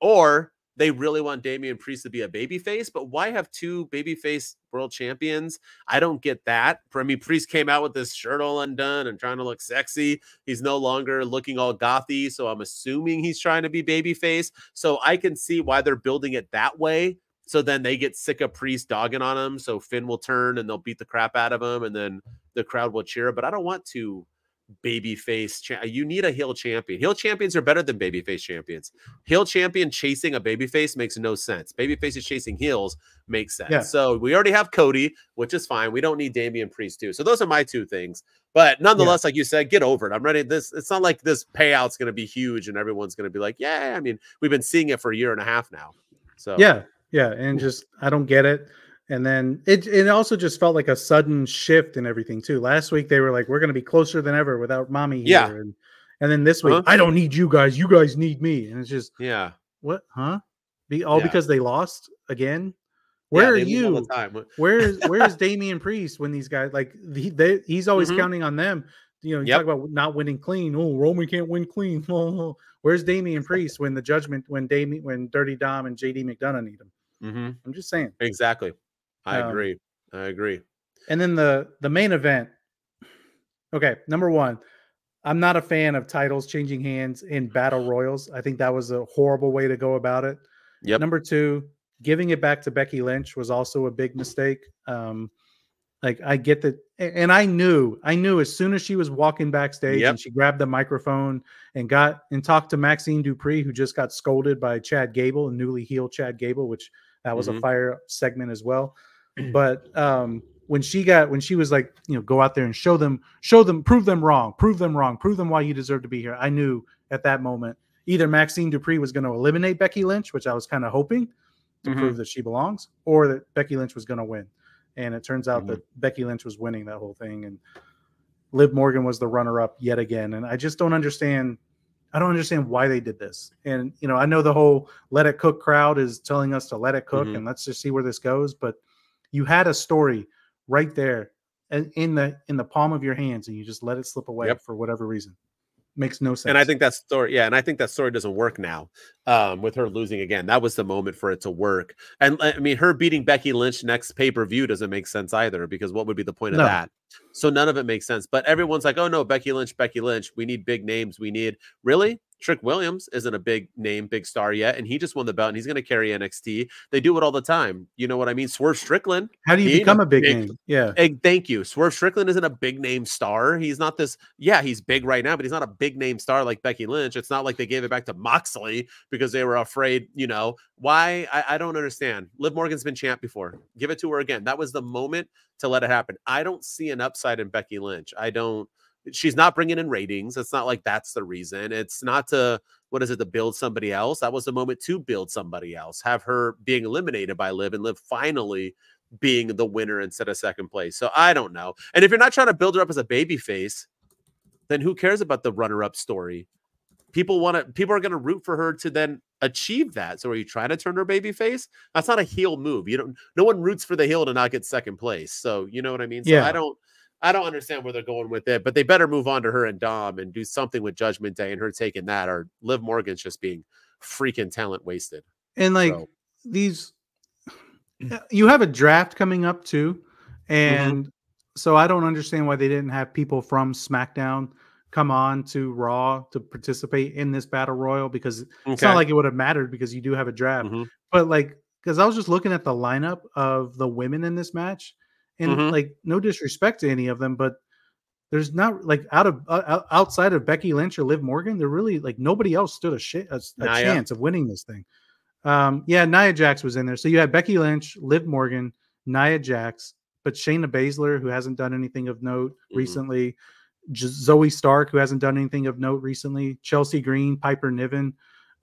or they really want Damian Priest to be a babyface, but why have 2 babyface world champions? I don't get that. I mean, Priest came out with this shirt all undone and trying to look sexy. He's no longer looking all gothy, so I'm assuming he's trying to be babyface. So I can see why they're building it that way. So then they get sick of Priest dogging on him, so Finn will turn and they'll beat the crap out of him, and then the crowd will cheer. But I don't want to babyface. You need a heel champion. Heel champions are better than babyface champions. Heel champion chasing a babyface makes no sense. Babyfaces chasing heels makes sense. Yeah. So we already have Cody, which is fine. We don't need Damian Priest too. So those are my 2 things. But nonetheless, like you said, get over it. I'm ready. It's not like this payout's going to be huge and everyone's going to be like, yeah. I mean, we've been seeing it for a year and a half now. So yeah, and just I don't get it. And then it also just felt like a sudden shift in everything too. Last week they were like, we're going to be closer than ever without mommy here. Yeah. And then this week, I don't need you guys. You guys need me. And it's just, what? Huh? Because they lost again. Where are you? Where's Damian Priest when these guys like he's always counting on them. You talk about not winning clean. Oh, Roman can't win clean. Oh. Where's Damian Priest when the Judgment, when Dirty Dom and JD McDonough need him? I'm just saying. Exactly. I agree. And then the main event. Okay, number 1, I'm not a fan of titles changing hands in battle royals. I think that was a horrible way to go about it. Yep. Number 2, giving it back to Becky Lynch was also a big mistake. Like I get that, and I knew as soon as she was walking backstage and she grabbed the microphone and talked to Maxine Dupree, who just got scolded by Chad Gable, newly healed Chad Gable, which that was a fire segment as well. But when she was like, go out there and show them, prove them wrong, prove them why you deserve to be here. I knew at that moment either Maxine Dupree was going to eliminate Becky Lynch, which I was kind of hoping to prove that she belongs, or that Becky Lynch was going to win. And it turns out that Becky Lynch was winning that whole thing, and Liv Morgan was the runner-up yet again. And I just don't understand. I don't understand why they did this. And I know the whole "let it cook" crowd is telling us to let it cook and let's just see where this goes. But you had a story right there in the palm of your hands, and you just let it slip away for whatever reason. Makes no sense. And I think that story, doesn't work now with her losing again. That was the moment for it to work. And I mean, her beating Becky Lynch next pay-per-view doesn't make sense either, because what would be the point of that? So none of it makes sense. But everyone's like, oh no, Becky Lynch. We need big names. Really? Trick Williams isn't a big name, big star yet, and he just won the belt, and he's going to carry NXT. They do it all the time. You know what I mean? Swerve Strickland. How do you become a big name? Yeah. Thank you. Swerve Strickland isn't a big name star. He's not this. Yeah, he's big right now, but he's not a big name star like Becky Lynch. It's not like they gave it back to Moxley because they were afraid. Why? I don't understand. Liv Morgan's been champ before. Give it to her again. That was the moment to let it happen. I don't see an upside in Becky Lynch. She's not bringing in ratings. It's not like that's the reason. It's not to build somebody else. That was the moment to build somebody else. Have her being eliminated by Liv, and Liv finally being the winner instead of second place. So I don't know. And if you're not trying to build her up as a baby face, then who cares about the runner-up story? people are going to root for her to then achieve that. So are you trying to turn her baby face? That's not a heel move. No one roots for the heel to not get second place. So you know what I mean? So I don't understand where they're going with it, but they better move on to her and Dom and do something with Judgment Day and her taking that, or Liv Morgan's just being freaking talent wasted. And like these, you have a draft coming up too. And so I don't understand why they didn't have people from SmackDown come on to Raw to participate in this battle royal, because it's not like it would have mattered because you do have a draft. But like, because I was just looking at the lineup of the women in this match, and like, no disrespect to any of them, but there's not like outside of Becky Lynch or Liv Morgan, there really like nobody else stood a chance of winning this thing. Nia Jax was in there. So you had Becky Lynch, Liv Morgan, Nia Jax, but Shayna Baszler, who hasn't done anything of note recently, Zoe Stark, who hasn't done anything of note recently, Chelsea Green, Piper Niven,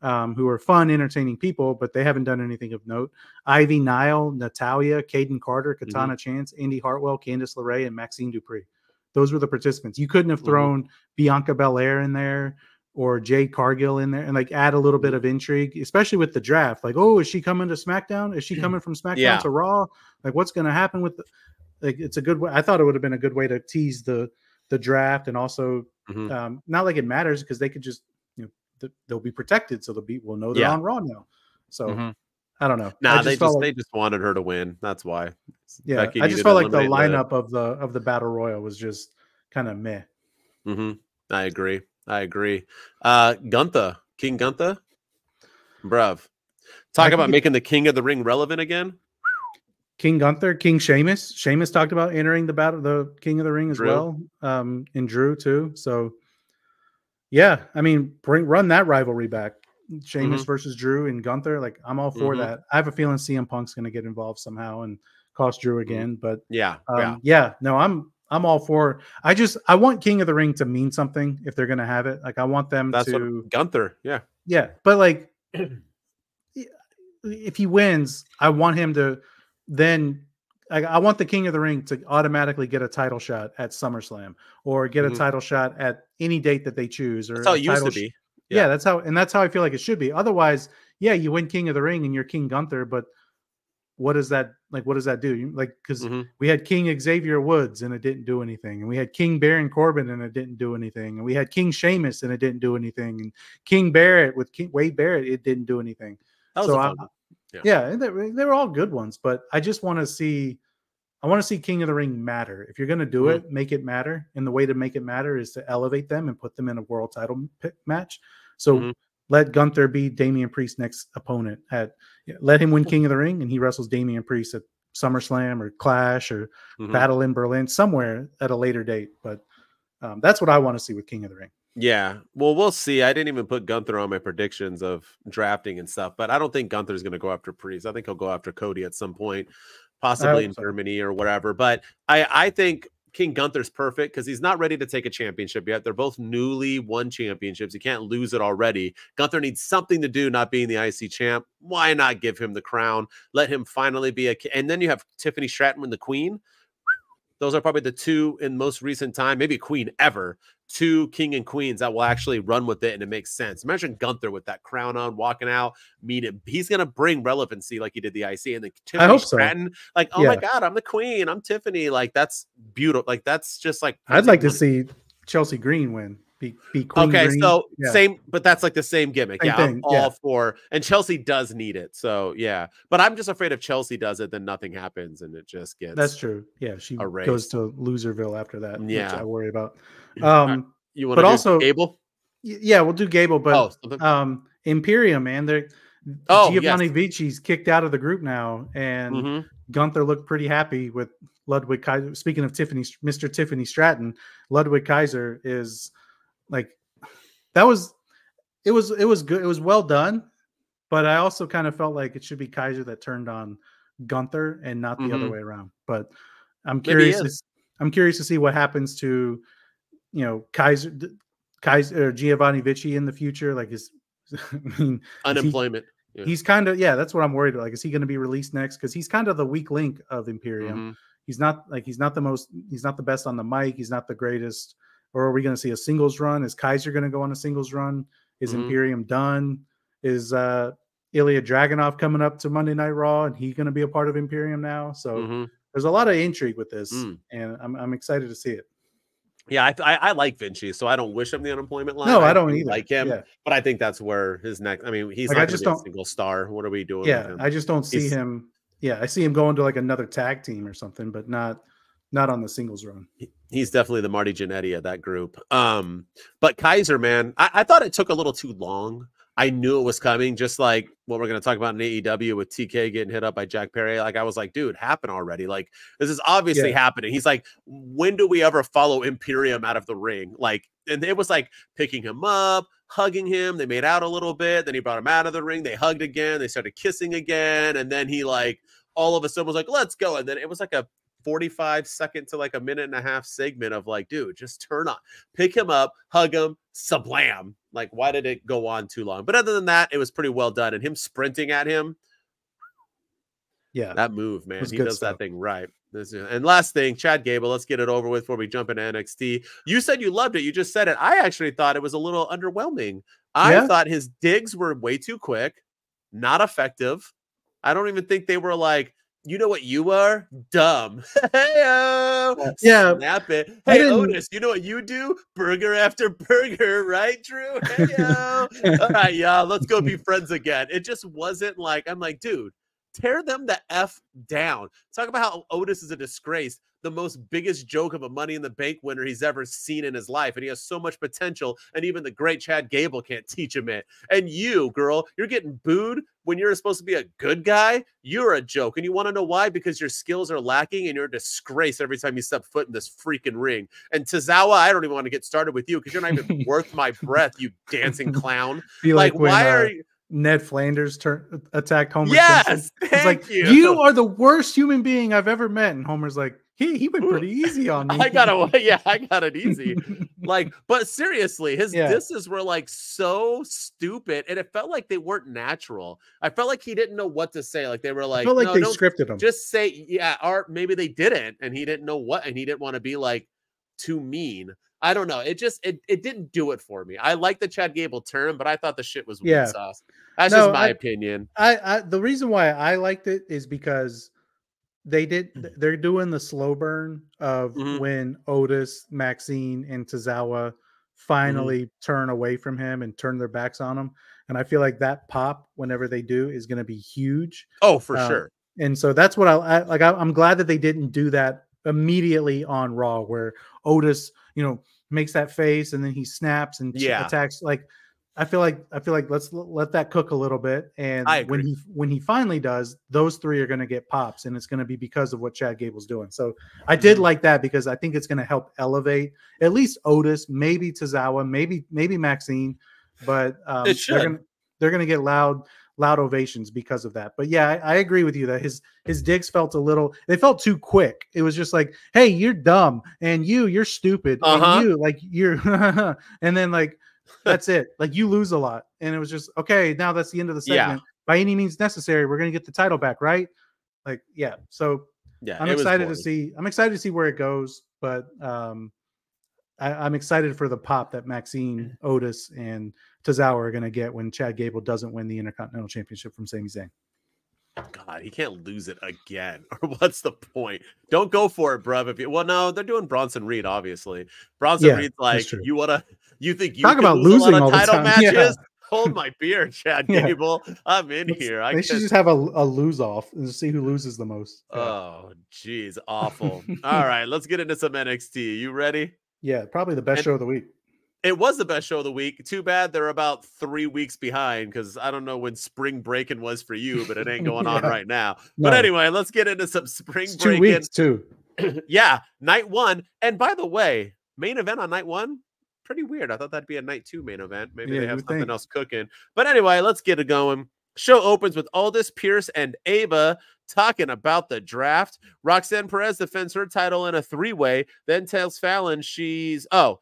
who are fun, entertaining people, but they haven't done anything of note. Ivy Nile, Natalia, Kaden Carter, Katana Chance, Indy Hartwell, Candice LeRae, and Maxine Dupree. Those were the participants. You couldn't have thrown Bianca Belair in there or Jade Cargill in there and like add a little bit of intrigue, especially with the draft. Like, oh, is she coming to SmackDown? Is she coming from SmackDown to Raw? Like, what's going to happen with like, it's a good way. I thought it would have been a good way to tease the draft, and also not like it matters because they could just, they'll be protected, so we'll know they're on Raw now. So I don't know. Nah, they just wanted her to win. That's why. Yeah, Becky, I just felt like the lineup of the battle royal was just kind of meh. I agree. Gunther, King Gunther, bruv. Talk about making the King of the Ring relevant again. King Gunther, King Sheamus. Sheamus talked about entering the King of the Ring as well. And Drew too. So yeah, I mean, run that rivalry back. Sheamus versus Drew and Gunther. Like, I'm all for that. I have a feeling CM Punk's going to get involved somehow and cost Drew again. But no, I'm all for. I want King of the Ring to mean something if they're going to have it. Like, I want them to Gunther. Yeah. But like, if he wins, I want him to then. I want the King of the Ring to automatically get a title shot at SummerSlam or get a title shot at any date that they choose. Or that's how it used to be. Yeah, that's how I feel like it should be. Otherwise, you win King of the Ring and you're King Gunther, but what does that do? Because we had King Xavier Woods and it didn't do anything, and we had King Baron Corbin and it didn't do anything, and we had King Sheamus and it didn't do anything, and King Barrett with Wade Barrett, it didn't do anything. That was fun. They were all good ones, but I just want to see. I want to see King of the Ring matter. If you're going to do it, make it matter. And the way to make it matter is to elevate them and put them in a world title match. So let Gunther be Damian Priest's next opponent. Let him win King of the Ring, and he wrestles Damian Priest at SummerSlam or Clash or Battle in Berlin, somewhere at a later date. But that's what I want to see with King of the Ring. Yeah, well, we'll see. I didn't even put Gunther on my predictions of drafting and stuff, but I don't think Gunther's going to go after Priest. I think he'll go after Cody at some point, possibly in Germany or whatever. But I think King Gunther's perfect because he's not ready to take a championship yet. They're both newly won championships. He can't lose it already. Gunther needs something to do, not being the IC champ. Why not give him the crown? Let him finally be and then you have Tiffany Stratton win the Queen. Those are probably the two in most recent time, maybe Queen ever, two king and queens that will actually run with it and it makes sense. Imagine Gunther with that crown on, walking out, meet him. He's going to bring relevancy like he did the IC. And then Tiffany Stratton, like, oh my God, I'm the queen. I'm Tiffany. Like, that's beautiful. Like, that's just like. I'd like to see Chelsea Green win. Be Queen Green. So same, but that's like the same gimmick. Same thing. I'm all for, and Chelsea does need it. So yeah, but I'm just afraid if Chelsea does it, then nothing happens and it just gets. That's true. Yeah, she goes to Loserville after that. Yeah, which I worry about. You want to also Gable? Yeah, we'll do Gable, but Imperium, man, they're Giovanni Vici's kicked out of the group now, and Gunther looked pretty happy with Ludwig Kaiser. Speaking of Mr. Tiffany Stratton, Ludwig Kaiser is. Like it was good. It was well done, but I also kind of felt like it should be Kaiser that turned on Gunther and not the other way around. But I'm curious. I'm curious to see what happens to, Kaiser or Giovanni Vici in the future. Like unemployment. He's kind of that's what I'm worried about. Like, is he going to be released next? Because he's kind of the weak link of Imperium. He's not the best on the mic. He's not the greatest. Or are we going to see a singles run? Is Kaiser going to go on a singles run Is Imperium done? Is Ilya Dragunov coming up to Monday Night Raw, and he going to be a part of Imperium now? So there's a lot of intrigue with this, and I'm excited to see it. Yeah, I like Vinci, so I don't wish him the unemployment line. No, I don't either. Like him, but I think that's where his next. I mean, he's not just a single star. What are we doing? Yeah, with him? I just don't see him. Yeah, I see him going to like another tag team or something, but not on the singles run. He's definitely the Marty Jannetty of that group. But Kaiser, man, I thought it took a little too long. I knew it was coming, just like what we're going to talk about in AEW with TK getting hit up by Jack Perry. Like, I was like, dude, happen already. Like, this is obviously happening. He's like, when do we ever follow Imperium out of the ring? Like, and it was like picking him up, hugging him. They made out a little bit. Then he brought him out of the ring. They hugged again. They started kissing again. And then he like, all of a sudden was like, let's go. And then it was like a 45-second to like a minute and a half segment of like, dude, just turn on, pick him up, hug him, sablam. Like, why did it go on too long? But other than that, it was pretty well done. And him sprinting at him, that move, man, he does that thing right. And last thing, Chad Gable, let's get it over with before we jump into NXT. You said you loved it. You just said it. I actually thought it was a little underwhelming. I thought his digs were way too quick, not effective. I don't even think they were like, you know what you are? Dumb. Hey-o! Snap it. Hey, Otis, you know what you do? Burger after burger, right, Drew? Hey-o! All right, y'all, let's go be friends again. It just wasn't like, I'm like, dude, tear them the F down. Talk about how Otis is a disgrace. The most biggest joke of a Money in the Bank winner he's ever seen in his life. And he has so much potential. And even the great Chad Gable can't teach him it. And you, girl, you're getting booed when you're supposed to be a good guy. You're a joke. And you want to know why? Because your skills are lacking and you're a disgrace every time you step foot in this freaking ring. And Tozawa, I don't even want to get started with you because you're not even worth my breath, you dancing clown. Like why are you... Ned Flanders attacked Homer. Yes, it's like you are the worst human being I've ever met, and Homer's like, he went pretty easy on me. I got it easy. Like, but seriously, his disses were like so stupid, and it felt like they weren't natural. I felt like he didn't know what to say. Like they were like, I felt like they scripted him. Just say or maybe they didn't, and he didn't know what, and he didn't want to be like too mean. I don't know. It just it didn't do it for me. I like the Chad Gable turn, but I thought the shit was weird sauce. That's just my opinion. The reason why I liked it is because they're doing the slow burn of when Otis, Maxine, and Tozawa finally turn away from him and turn their backs on him. And I feel like that pop, whenever they do, is going to be huge. Oh, for sure. And so that's what I like. I'm glad that they didn't do that immediately on Raw, where Otis, makes that face and then he snaps and attacks. Like, I feel like let's let that cook a little bit. And when he finally does, those three are going to get pops, and it's going to be because of what Chad Gable's doing. So I did like that because I think it's going to help elevate at least Otis, maybe Tozawa, maybe Maxine, but they're going to get loud ovations because of that. But yeah, I agree with you that his digs felt they felt too quick. It was just like, hey, you're dumb, and you're stupid, and you like you're and then like that's it. Like you lose a lot. And it was just, okay, now that's the end of the segment. By any means necessary, we're gonna get the title back, right? Like, so I'm excited to see where it goes, but I'm excited for the pop that Maxine, Otis, and Tozawa are going to get when Chad Gable doesn't win the Intercontinental Championship from Sami Zayn. God, he can't lose it again. Or what's the point? Don't go for it, bruv. Well, no, they're doing Bronson Reed, obviously. Bronson Reed's like, you think you talk about losing all the time. Matches? Yeah. Hold my beer, Chad Gable. I'm in here. They should just have a lose off and see who loses the most. Oh, geez, awful. All right, let's get into some NXT. You ready? Yeah, probably the best show of the week. It was the best show of the week. Too bad they're about 3 weeks behind because I don't know when spring breaking was for you, but it ain't going on right now. No. But anyway, let's get into some spring breaking. 2 weeks too. Yeah, night one. And by the way, main event on night one, pretty weird. I thought that'd be a night two main event. Maybe they have something else cooking. But anyway, let's get it going. Show opens with Aldis, Pierce, and Ava talking about the draft. Roxanne Perez defends her title in a three-way, then tells Fallon she'll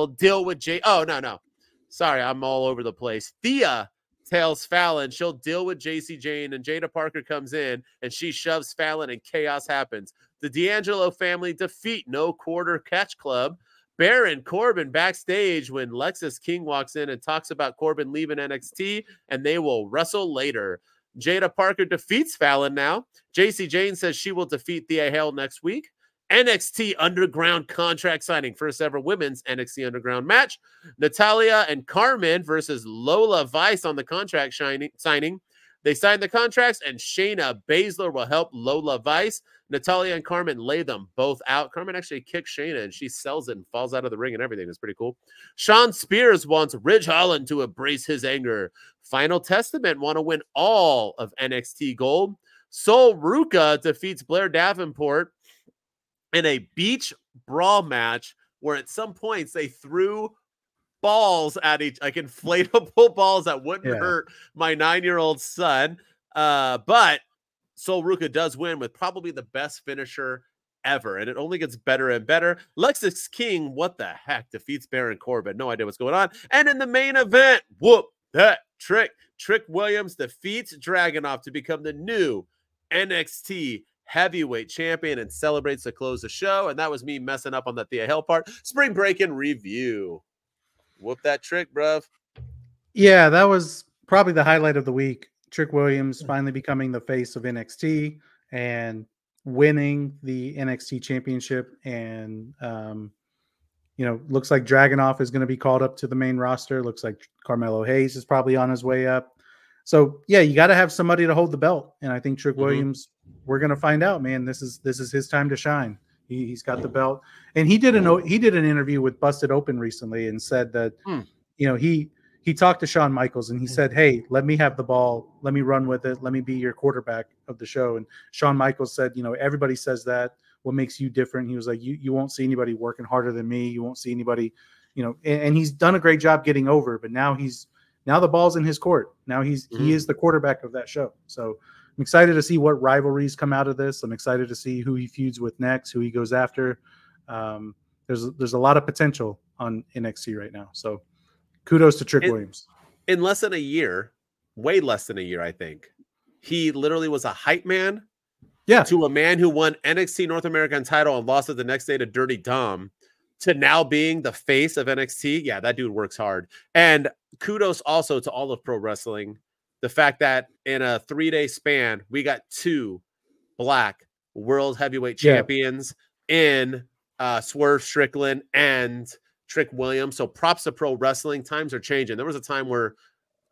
deal with Jay. Oh, no. Sorry, I'm all over the place. Thea tells Fallon she'll deal with JC Jane, and Jada Parker comes in, and she shoves Fallon, and chaos happens. The D'Angelo family defeat No Quarter Catch Club. Baron Corbin backstage when Lexis King walks in and talks about Corbin leaving NXT, and they will wrestle later. Jada Parker defeats Fallon now. JC Jane says she will defeat Thea Hale next week. NXT Underground contract signing. First ever women's NXT Underground match. Natalya and Carmen versus Lola Vice on the contract signing. They signed the contracts, and Shayna Baszler will help Lola Vice. Natalya and Carmen lay them both out. Carmen actually kicks Shayna, and she sells it and falls out of the ring and everything. It's pretty cool. Sean Spears wants Ridge Holland to embrace his anger. Final Testament want to win all of NXT Gold. Sol Ruca defeats Blair Davenport in a beach brawl match where at some points they threw balls at each, like inflatable balls that wouldn't hurt my 9-year-old son. But Sol Ruca does win with probably the best finisher ever, and it only gets better and better. Lexis King, what the heck, defeats Baron Corbin. No idea what's going on. And in the main event, whoop that Trick Williams defeats Dragunov to become the new NXT heavyweight champion and celebrates to close the show. And that was me messing up on the Thea Hale part. Spring break in review. Whoop that Trick, bruv. Yeah, that was probably the highlight of the week. Trick Williams finally becoming the face of NXT and winning the NXT championship. And, looks like Dragunov is going to be called up to the main roster. Looks like Carmelo Hayes is probably on his way up. So, yeah, you got to have somebody to hold the belt. And I think Trick Williams, we're going to find out, man. This is his time to shine. He's got the belt. And he did an interview with Busted Open recently and said that, he talked to Shawn Michaels and he said, hey, let me have the ball. Let me run with it. Let me be your quarterback of the show. And Shawn Michaels said, everybody says that. What makes you different? He was like, you won't see anybody working harder than me. You won't see anybody, and he's done a great job getting over, but now the ball's in his court. Now he is the quarterback of that show. So I'm excited to see what rivalries come out of this. I'm excited to see who he feuds with next, who he goes after. There's a lot of potential on NXT right now. So kudos to Trick Williams. In less than a year, way less than a year, I think, he literally was a hype man to a man who won NXT North American title and lost it the next day to Dirty Dom, to now being the face of NXT. Yeah, that dude works hard. And kudos also to all of pro wrestling. The fact that in a 3-day span, we got 2 black world heavyweight champions in Swerve Strickland and Trick Williams. So props to pro wrestling. Times are changing. There was a time where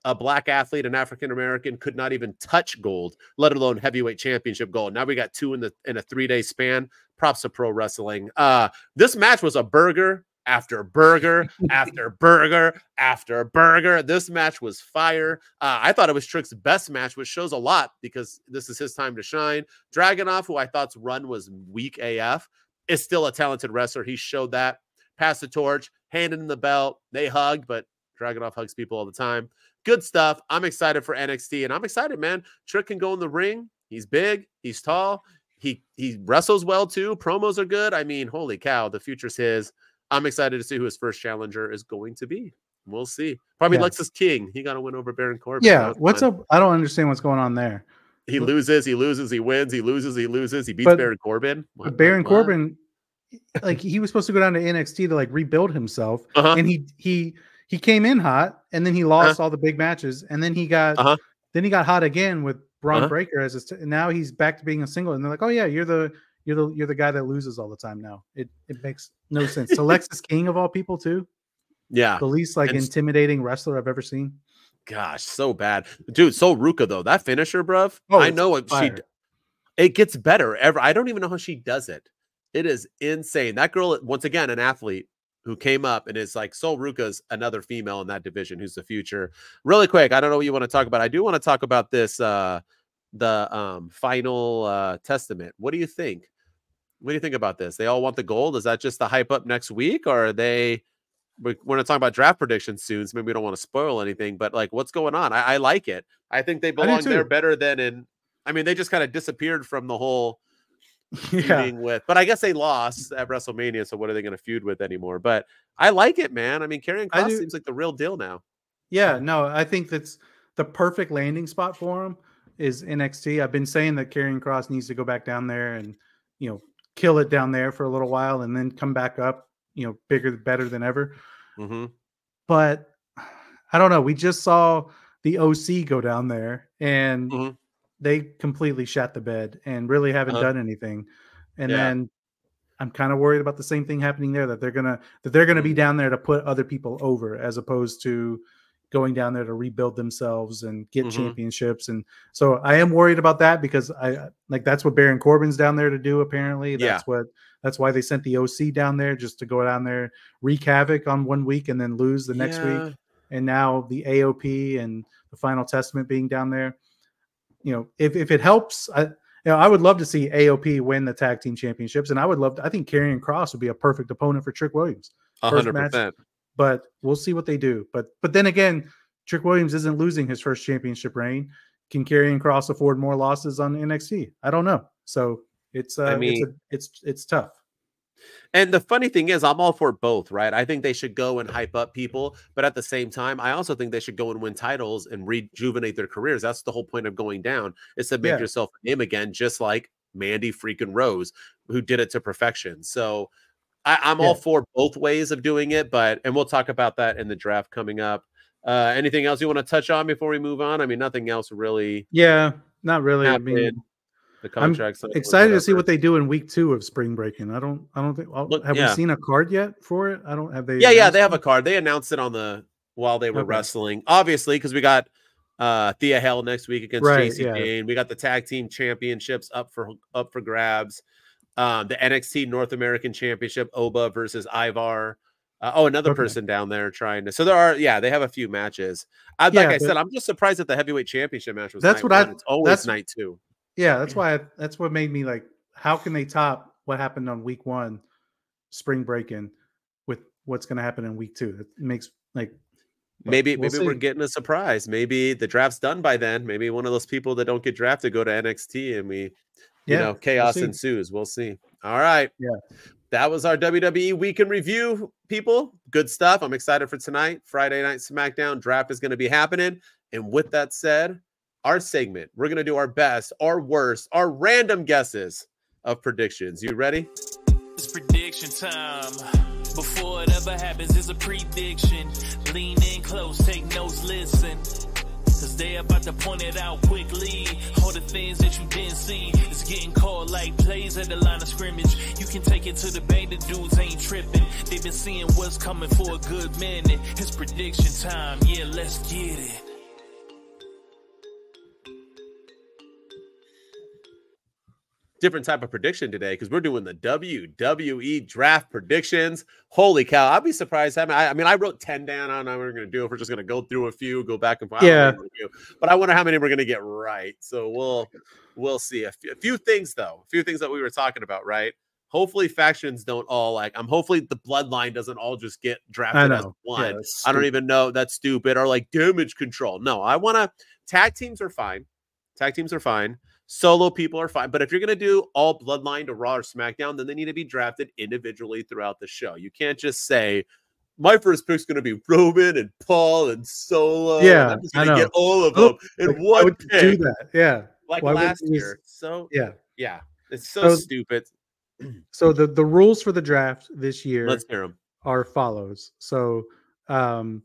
a black athlete, an African-American, could not even touch gold, let alone heavyweight championship gold. Now we got 2 in a 3-day span. Props to pro wrestling. This match was a burger after burger after burger after burger. This match was fire. I thought it was Trick's best match, which shows a lot because this is his time to shine. Dragunov, who I thought's run was weak AF, is still a talented wrestler. He showed that. Passed the torch, handed him the belt. They hugged, but Dragunov hugs people all the time. Good stuff. I'm excited for NXT, and I'm excited, man. Trick can go in the ring. He's big. He's tall. He wrestles well, too. Promos are good. I mean, holy cow, the future's his. I'm excited to see who his first challenger is going to be. We'll see. Probably Lexis King. He got to win over Baron Corbin. Yeah, what's up? I don't understand what's going on there. He loses, he wins, he loses, he loses. He beats Baron Corbin. But Baron Corbin, like, he was supposed to go down to NXT to, like, rebuild himself. And he came in hot, and then he lost all the big matches, and then he got hot again with Braun Breaker as his and now he's back to being a single. And they're like, oh yeah, you're the guy that loses all the time now. It makes no sense. So Lexis King of all people too. Yeah, the least intimidating wrestler I've ever seen. Gosh, so bad, dude. So Ruka though, that finisher, bruv. I know what it gets better. I don't even know how she does it. It is insane. That girl, once again, an athlete who came up and is like, Sol Ruka's another female in that division who's the future. Really quick, I don't know what you want to talk about. I do want to talk about this, the final testament. What do you think? What do you think about this? They all want the gold. Is that just the hype up next week? Or are they, we're going to talk about draft predictions soon, so maybe we don't want to spoil anything, but like, what's going on? I like it. I think they belong there better than in, I mean, they just kind of disappeared from the whole feuding with, but I guess they lost at WrestleMania, so what are they going to feud with anymore? But I like it, man. I mean, Karrion Kross seems like the real deal now. Yeah, no, I think that's the perfect landing spot for him is NXT. I've been saying that Karrion Kross needs to go back down there and, kill it down there for a little while and then come back up bigger, better than ever. Mm-hmm. But I don't know. We just saw the OC go down there, and they completely shat the bed and really haven't done anything. And then I'm kind of worried about the same thing happening there, that they're gonna be down there to put other people over, as opposed to going down there to rebuild themselves and get championships. And so I am worried about that, because that's what Baron Corbin's down there to do. Apparently, that's why they sent the OC down there, just to go down there, wreak havoc on one week and then lose the next week. And now the AOP and the Final Testament being down there. If it helps, I would love to see AOP win the tag team championships, and I think Karrion Kross would be a perfect opponent for Trick Williams. 100%. But we'll see what they do. But then again, Trick Williams isn't losing his first championship reign. Can Karrion Kross afford more losses on NXT? I don't know. So it's tough. And the funny thing is, I'm all for both, right? I think they should go and hype up people, but at the same time, I also think they should go and win titles and rejuvenate their careers. That's the whole point of going down, is to make yourself a name again, just like Mandy freaking Rose, who did it to perfection. So I'm all for both ways of doing it, and we'll talk about that in the draft coming up. Anything else you want to touch on before we move on? I mean, nothing else really. Yeah, not really. I mean, the contracts. I'm excited to see what they do in week 2 of spring breaking. I don't think. Have we seen a card yet for it? Have they? Yeah, they have a card. They announced it while they were wrestling, obviously, because we got Thea Hale next week against Jacy Jayne. We got the tag team championships up for grabs. The NXT North American Championship, Oba versus Ivar. Another person down there trying to. So there are, they have a few matches. Like I said, I'm just surprised that the heavyweight championship match was. It's always night 2. Yeah, that's what made me like, how can they top what happened on week 1, spring break-in, with what's going to happen in week 2? It makes maybe we're getting a surprise. Maybe the draft's done by then. Maybe one of those people that don't get drafted go to NXT, and chaos ensues. We'll see. All right. Yeah. That was our WWE Week in Review, people. Good stuff. I'm excited for tonight. Friday Night Smackdown draft is going to be happening. And with that said, our segment, we're going to do our best, our worst, our random guesses of predictions. You ready? It's prediction time. Before it ever happens, it's a prediction. Lean in close, take notes, listen. Cause they about to point it out quickly. All the things that you didn't see is getting called like plays at the line of scrimmage. You can take it to the bank, the dudes ain't tripping. They've been seeing what's coming for a good minute. It's prediction time, yeah, let's get it. Different type of prediction today, because we're doing the WWE draft predictions. Holy cow. I'd be surprised. I mean, I wrote 10 down. I don't know what we're going to do, if we're just going to go through a few, go back and forth. But I wonder how many we're going to get right. So we'll see. A few things, though. A few things that we were talking about, right? Hopefully factions don't all hopefully the bloodline doesn't all just get drafted as one. Yeah, I don't even know. That's stupid. Or like damage control. No, I want to. Tag teams are fine. Solo people are fine, but if you're going to do all bloodline to Raw or SmackDown, then they need to be drafted individually throughout the show. You can't just say, my first pick's going to be Roman and Paul and Solo. Yeah, and I'm just going to get all of them in one pick. Do that, yeah. Like last year. So yeah, it's so stupid. So the rules for the draft this year, let's hear them, are follows. So on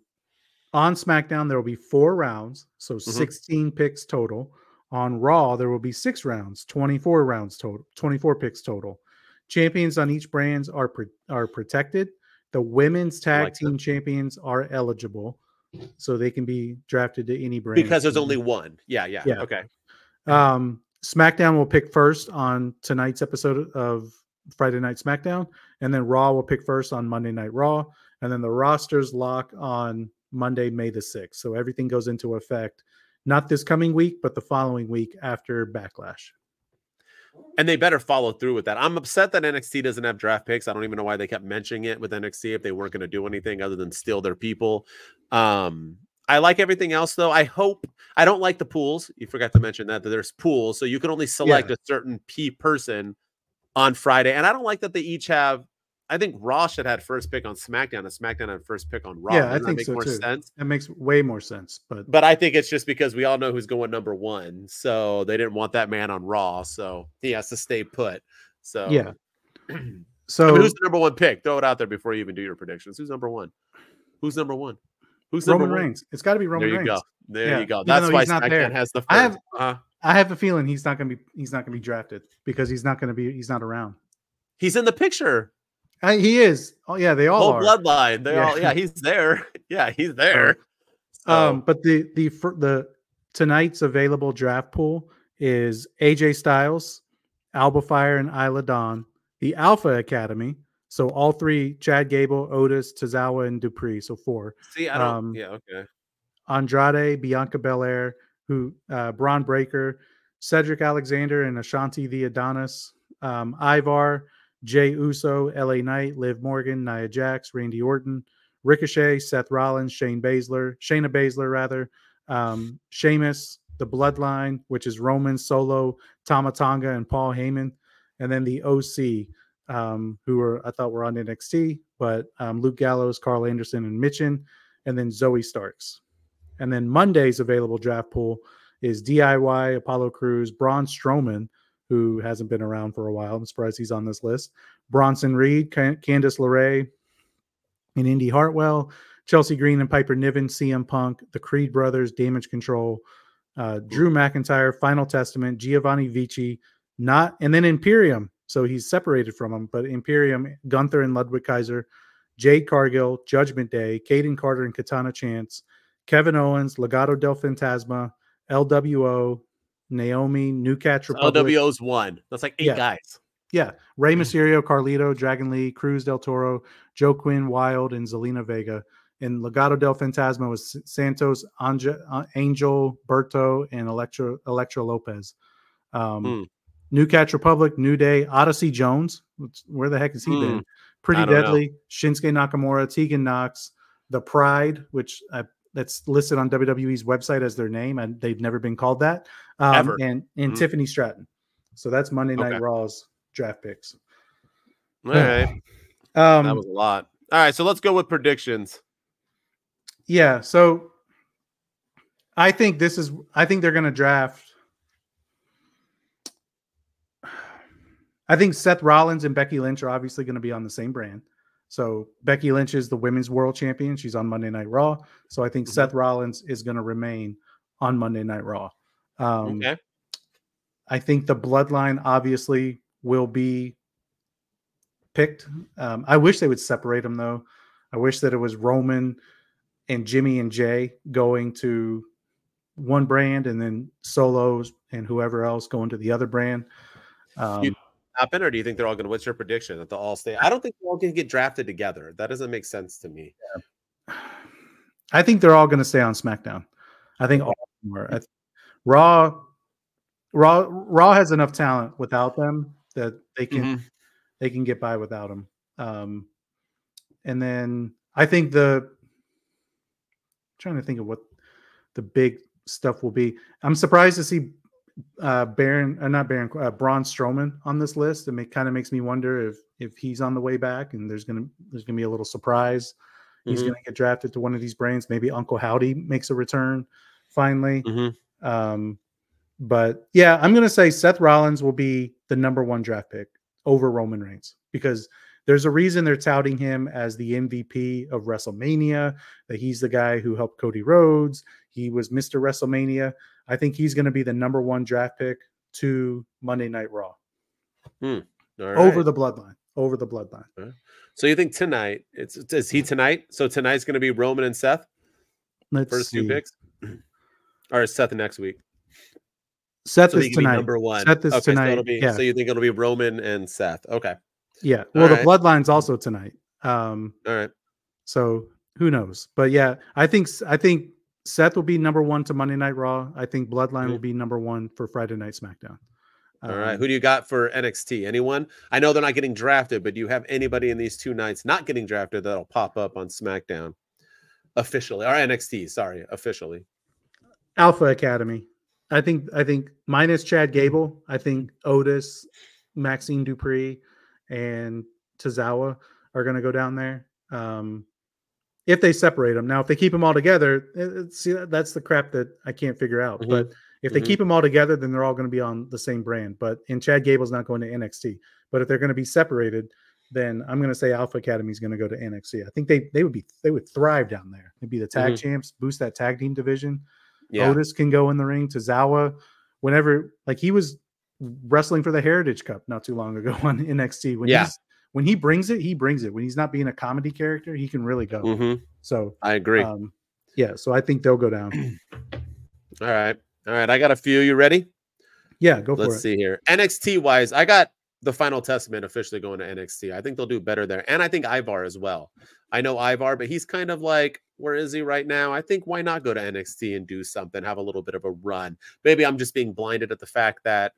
SmackDown, there will be 4 rounds, so 16 picks total. On Raw, there will be 6 rounds, 24 rounds total, 24 picks total. Champions on each brand are protected. The women's tag team champions are eligible, so they can be drafted to any brand. Because there's only one. Yeah. Okay. SmackDown will pick first on tonight's episode of Friday Night Smackdown, and then Raw will pick first on Monday Night Raw, and then the rosters lock on Monday, May the 6th. So everything goes into effect. Not this coming week, but the following week after Backlash. And they better follow through with that. I'm upset that NXT doesn't have draft picks. I don't even know why they kept mentioning it with NXT if they weren't going to do anything other than steal their people. I like everything else, though. I don't like the pools. You forgot to mention that there's pools, so you can only select a certain person on Friday. And I don't like that they each have. I think Raw should have first pick on SmackDown, and SmackDown had first pick on Raw. Yeah, I think so more too. Sense? It makes way more sense. But I think it's just because we all know who's going number 1, so they didn't want that man on Raw, so he has to stay put. So yeah. So I mean, who's the number one pick? Throw it out there before you even do your predictions. Who's number one? Who's number one? Who's Roman number one? Reigns. It's got to be Roman Reigns. Go. There you go. Even That's though why he's not there. SmackDown has the first. I have a feeling he's not going to be drafted because he's not around. He's in the picture. He is. Oh yeah, they all are. Bloodline. They all. Yeah, he's there. Yeah, he's there. But the tonight's available draft pool is AJ Styles, Alba Fire, and Isla Dawn, the Alpha Academy. So all three: Chad Gable, Otis, Tozawa, and Dupree. So 4. See, I don't. Yeah, okay. Andrade, Bianca Belair, Braun Breaker, Cedric Alexander, and Ashanti the Adonis. Ivar, Jay Uso, LA Knight, Liv Morgan, Nia Jax, Randy Orton, Ricochet, Seth Rollins, Shayna Baszler, Sheamus, the Bloodline, which is Roman, Solo, Tama Tonga, and Paul Heyman, and then the OC, who I thought were on NXT, but Luke Gallows, Carl Anderson, and Mitchin, and then Zoe Starks. And then Monday's available draft pool is DIY, Apollo Crews, Braun Strowman, who hasn't been around for a while. I'm surprised he's on this list. Bronson Reed, Candice LeRae, and Indy Hartwell, Chelsea Green and Piper Niven, CM Punk, the Creed Brothers, Damage Control, Drew McIntyre, Final Testament, Giovanni Vici, and then Imperium. So he's separated from them, but Imperium, Gunther and Ludwig Kaiser, Jade Cargill, Judgment Day, Caden Carter and Katana Chance, Kevin Owens, Legado del Fantasma, LWO, Naomi, New Catch Republic. LWO's 1. That's like 8 guys. Yeah. Rey Mysterio, Carlito, Dragon Lee, Cruz del Toro, Joe Quinn, Wild, and Zelina Vega. And Legado del Fantasma was Santos, Angel, Berto, and Electra Lopez. New Catch Republic, New Day, Odyssey Jones. Where the heck has he been? Pretty Deadly, Shinsuke Nakamura, Tegan Knox, The Pride, which that's listed on WWE's website as their name, and they've never been called that. Ever. And Tiffany Stratton. So that's Monday Night Raw's draft picks. All right. That was a lot. All right, so let's go with predictions. Yeah, so I think they're going to draft. I think Seth Rollins and Becky Lynch are obviously going to be on the same brand. So Becky Lynch is the women's world champion. She's on Monday Night Raw. So I think Seth Rollins is going to remain on Monday Night Raw. I think the Bloodline obviously will be picked. I wish they would separate them, though. I wish that it was Roman and Jimmy and Jay going to one brand and then Solos and whoever else going to the other brand. Happen, or do you think they're all going to? What's your prediction that they'll all stay? I don't think they're all going to get drafted together. That doesn't make sense to me. I think they're all going to stay on SmackDown. I think all of them are. Raw has enough talent without them that they can get by without them. And then I think trying to think of what the big stuff will be. I'm surprised to see Braun Strowman on this list. It kind of makes me wonder if he's on the way back, and there's gonna be a little surprise. He's gonna get drafted to one of these brands. Maybe Uncle Howdy makes a return finally. But yeah, I'm gonna say Seth Rollins will be the number 1 draft pick over Roman Reigns, because there's a reason they're touting him as the MVP of WrestleMania, that he's the guy who helped Cody Rhodes. He was Mr. WrestleMania. I think he's going to be the number 1 draft pick to Monday Night Raw. Over the Bloodline. Right. So you think tonight, is he tonight? So tonight's going to be Roman and Seth? First 2 picks? Or is Seth next week? Seth is tonight. Number 1. Seth is tonight. So you think it'll be Roman and Seth? Okay. Yeah. Well, the Bloodline's also tonight. All right. So who knows? But yeah, I think Seth will be number 1 to Monday Night Raw. I think Bloodline will be number 1 for Friday Night SmackDown. All right. Who do you got for NXT? Anyone? I know they're not getting drafted, but do you have anybody in these 2 nights not getting drafted that'll pop up on SmackDown officially, or NXT? Sorry, officially. Alpha Academy. I think minus Chad Gable. I think Otis, Maxine Dupree, and Tozawa are going to go down there. If they separate them. Now, if they keep them all together, see, that's the crap that I can't figure out. But if they keep them all together, then they're all going to be on the same brand. And Chad Gable's not going to NXT. But if they're going to be separated, then I'm going to say Alpha Academy is going to go to NXT. I think they would thrive down there. They'd be the tag champs, boost that tag team division. Yeah. Otis can go in the ring. Tozawa, whenever, like, he was wrestling for the Heritage Cup not too long ago on NXT. When he brings it, he brings it. When he's not being a comedy character, he can really go. So I agree. Yeah, so I think they'll go down. All right. I got a few. You ready? Yeah, go for it. Let's see here. NXT wise, I got the Final Testament officially going to NXT. I think they'll do better there. And I think Ivar as well. I know Ivar, but he's kind of like, where is he right now? I think why not go to NXT and do something, have a little bit of a run? Maybe I'm just being blinded at the fact that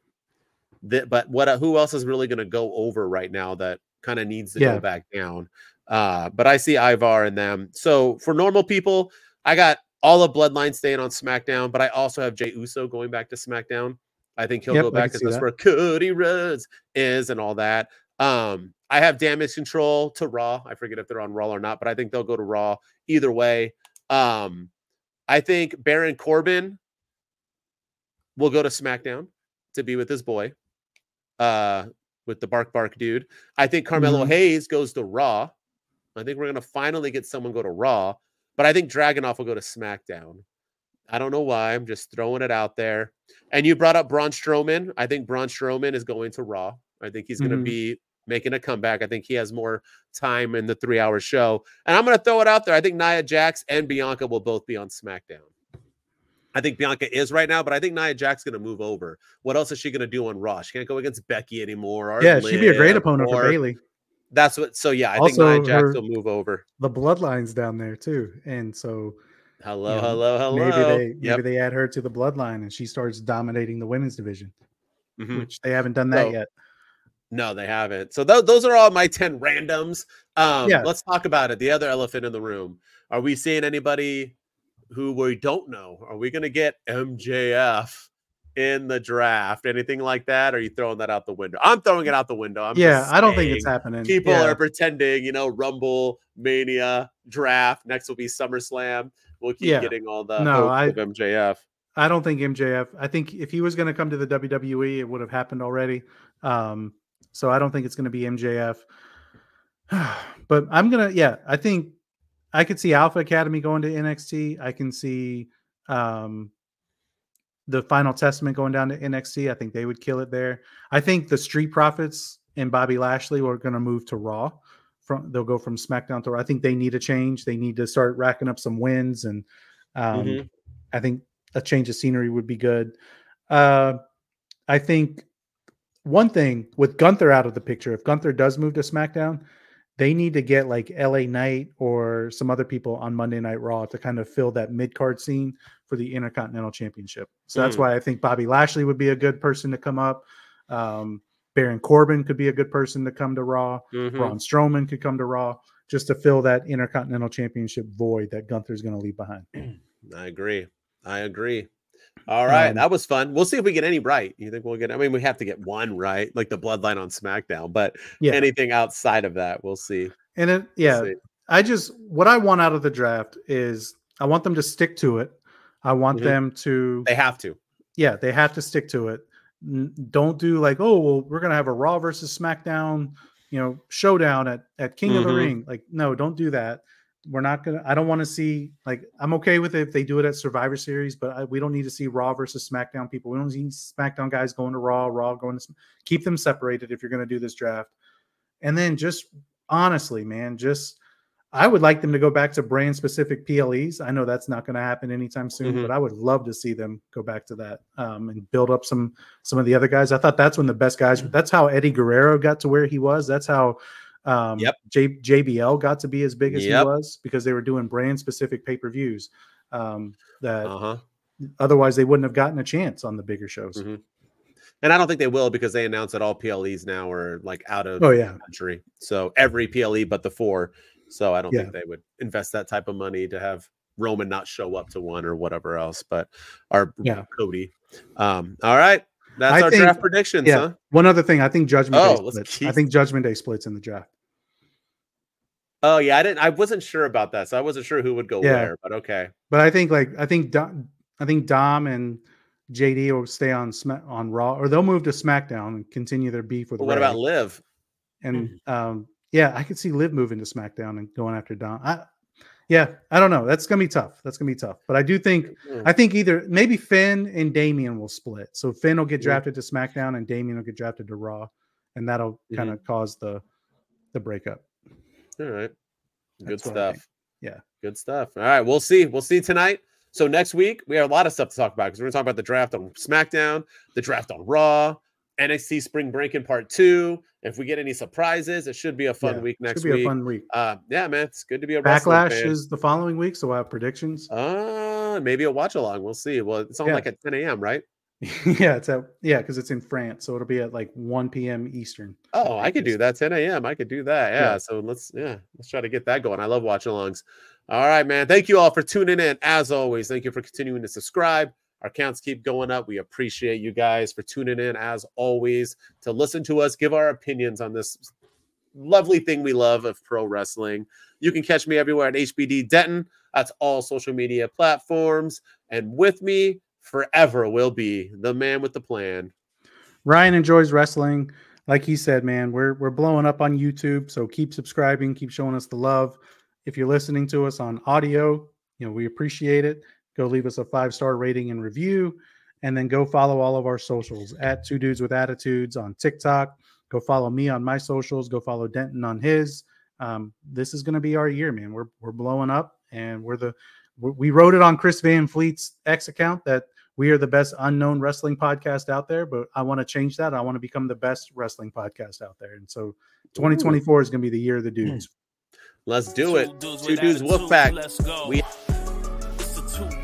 who else is really going to go over right now that kind of needs to go back down? But I see Ivar in them. So for normal people, I got all of Bloodline staying on SmackDown, but I also have Jey Uso going back to SmackDown. I think he'll go back because that's where Cody Rhodes is and all that. I have Damage Control to Raw. I forget if they're on Raw or not, but I think they'll go to Raw either way. I think Baron Corbin will go to SmackDown to be with his boy, with the Bark dude. I think Carmelo Hayes goes to Raw. I think we're going to finally get someone go to Raw, but I think Dragunov will go to SmackDown. I don't know why. I'm just throwing it out there. And you brought up Braun Strowman. I think Braun Strowman is going to Raw. I think he's going to be making a comeback. I think he has more time in the 3-hour show. And I'm going to throw it out there. I think Nia Jax and Bianca will both be on SmackDown. I think Bianca is right now, but I think Nia Jax is going to move over. What else is she going to do on Raw? She can't go against Becky anymore. Or she'd be a great opponent for Bayley. That's what. So yeah, I think Nia Jax will move over. The Bloodline's down there too, and so hello. Maybe they add her to the Bloodline, and she starts dominating the women's division, which they haven't done that yet. No, they haven't. So those are all my 10 randoms. Let's talk about it. The other elephant in the room. Are we seeing anybody who we don't know? Are we going to get MJF in the draft? Anything like that? Or are you throwing that out the window? I'm throwing it out the window. I don't think it's happening. People are pretending, Rumble, Mania, draft. Next will be SummerSlam. We'll keep getting all the hope of MJF. I don't think MJF. I think if he was going to come to the WWE, it would have happened already. So I don't think it's going to be MJF. But I'm going to, I think I could see Alpha Academy going to NXT. I can see the Final Testament going down to NXT. I think they would kill it there. I think the Street Profits and Bobby Lashley are going to move to Raw. They'll go from SmackDown to Raw. I think they need a change. They need to start racking up some wins. And I think a change of scenery would be good. I think one thing with Gunther out of the picture, if Gunther does move to SmackDown, they need to get like LA Knight or some other people on Monday Night Raw to kind of fill that mid-card scene for the Intercontinental Championship. So that's why I think Bobby Lashley would be a good person to come up. Baron Corbin could be a good person to come to Raw. Braun Strowman could come to Raw just to fill that Intercontinental Championship void that Gunther's going to leave behind. I agree. All right. That was fun. We'll see if we get any right. You think we'll get, we have to get one right, like the Bloodline on SmackDown, but anything outside of that, we'll see. And what I want out of the draft is I want them to stick to it. I want them to, they have to. Yeah. They have to stick to it. Don't do like, oh, well, we're going to have a Raw versus SmackDown, showdown at King of the Ring. Like, no, don't do that. We're not going to, I don't want to see, like, I'm okay with it if they do it at Survivor Series, but we don't need to see Raw versus SmackDown people. We don't need SmackDown guys going to Raw going to, keep them separated if you're going to do this draft. And then just honestly, man, I would like them to go back to brand specific PLEs. I know that's not going to happen anytime soon, but I would love to see them go back to that and build up some of the other guys. I thought that's when the best guys, that's how Eddie Guerrero got to where he was. That's how JBL got to be as big as he was, because they were doing brand specific pay-per-views that otherwise they wouldn't have gotten a chance on the bigger shows. And I don't think they will, because they announced that all PLEs now are like out of the country. So every PLE but the 4. So I don't think they would invest that type of money to have Roman not show up to one or whatever else, but Cody. All right. That's our draft predictions, huh? One other thing, I think Judgment Day splits. I think Judgment Day splits in the draft. Oh yeah, I wasn't sure about that, so I wasn't sure who would go where, but okay. But I think Dom and JD will stay on Raw, or they'll move to SmackDown and continue their beef with. What about Liv? And Yeah, I could see Liv moving to SmackDown and going after Dom. I don't know. That's gonna be tough. But I do think either maybe Finn and Damian will split. So Finn will get drafted to SmackDown and Damian will get drafted to Raw, and that'll kind of cause the breakup. All right, good That's stuff. Yeah, good stuff. All right, we'll see tonight. So next week we have a lot of stuff to talk about because we're gonna talk about the draft on SmackDown, the draft on Raw, NXT Spring Break in Part 2. If we get any surprises, it should be a fun week next week. Should be a fun week. Yeah, man, it's good to be a Backlash fan. is the following week, so we'll have predictions. Maybe a watch along. We'll see. Well, it's on like at 10 a.m., right? Because it's in France, so it'll be at like 1 p.m. Eastern. Oh, I could do that. 10 a.m. I could do that. Yeah. So let's try to get that going. I love watch alongs. All right, man. Thank you all for tuning in. As always, thank you for continuing to subscribe. Our counts keep going up. We appreciate you guys for tuning in, as always, to listen to us, give our opinions on this lovely thing we love of pro wrestling. You can catch me everywhere at HBD Denton. That's all social media platforms. And with me forever will be the man with the plan. Ryan enjoys wrestling. Like he said, man, we're blowing up on YouTube. So keep subscribing, keep showing us the love. If you're listening to us on audio, we appreciate it. Go leave us a 5-star rating and review, and then go follow all of our socials at 2 Dudes with Attitudes on TikTok. Go follow me on my socials. Go follow Denton on his. This is going to be our year, man. We're blowing up, and we wrote it on Chris Van Fleet's X account that we are the best unknown wrestling podcast out there, but I want to change that. I want to become the best wrestling podcast out there. And so 2024 is going to be the year of the dudes. Let's do it. 2 Dudes Wolfpack. Let's go. It's the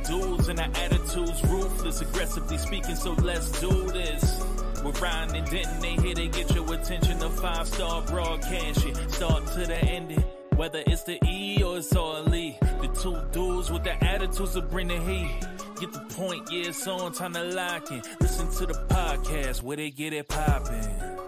2 dudes and our attitudes ruthless, aggressively speaking, so let's do this. We're Ryan and Denton, they here to get your attention. The 5-star broadcast shit, start to the ending. Whether it's the E or it's all E, the 2 dudes with the attitudes that bring the heat. Get the point, yeah, it's on, time to lock in. Listen to the podcast where they get it poppin'.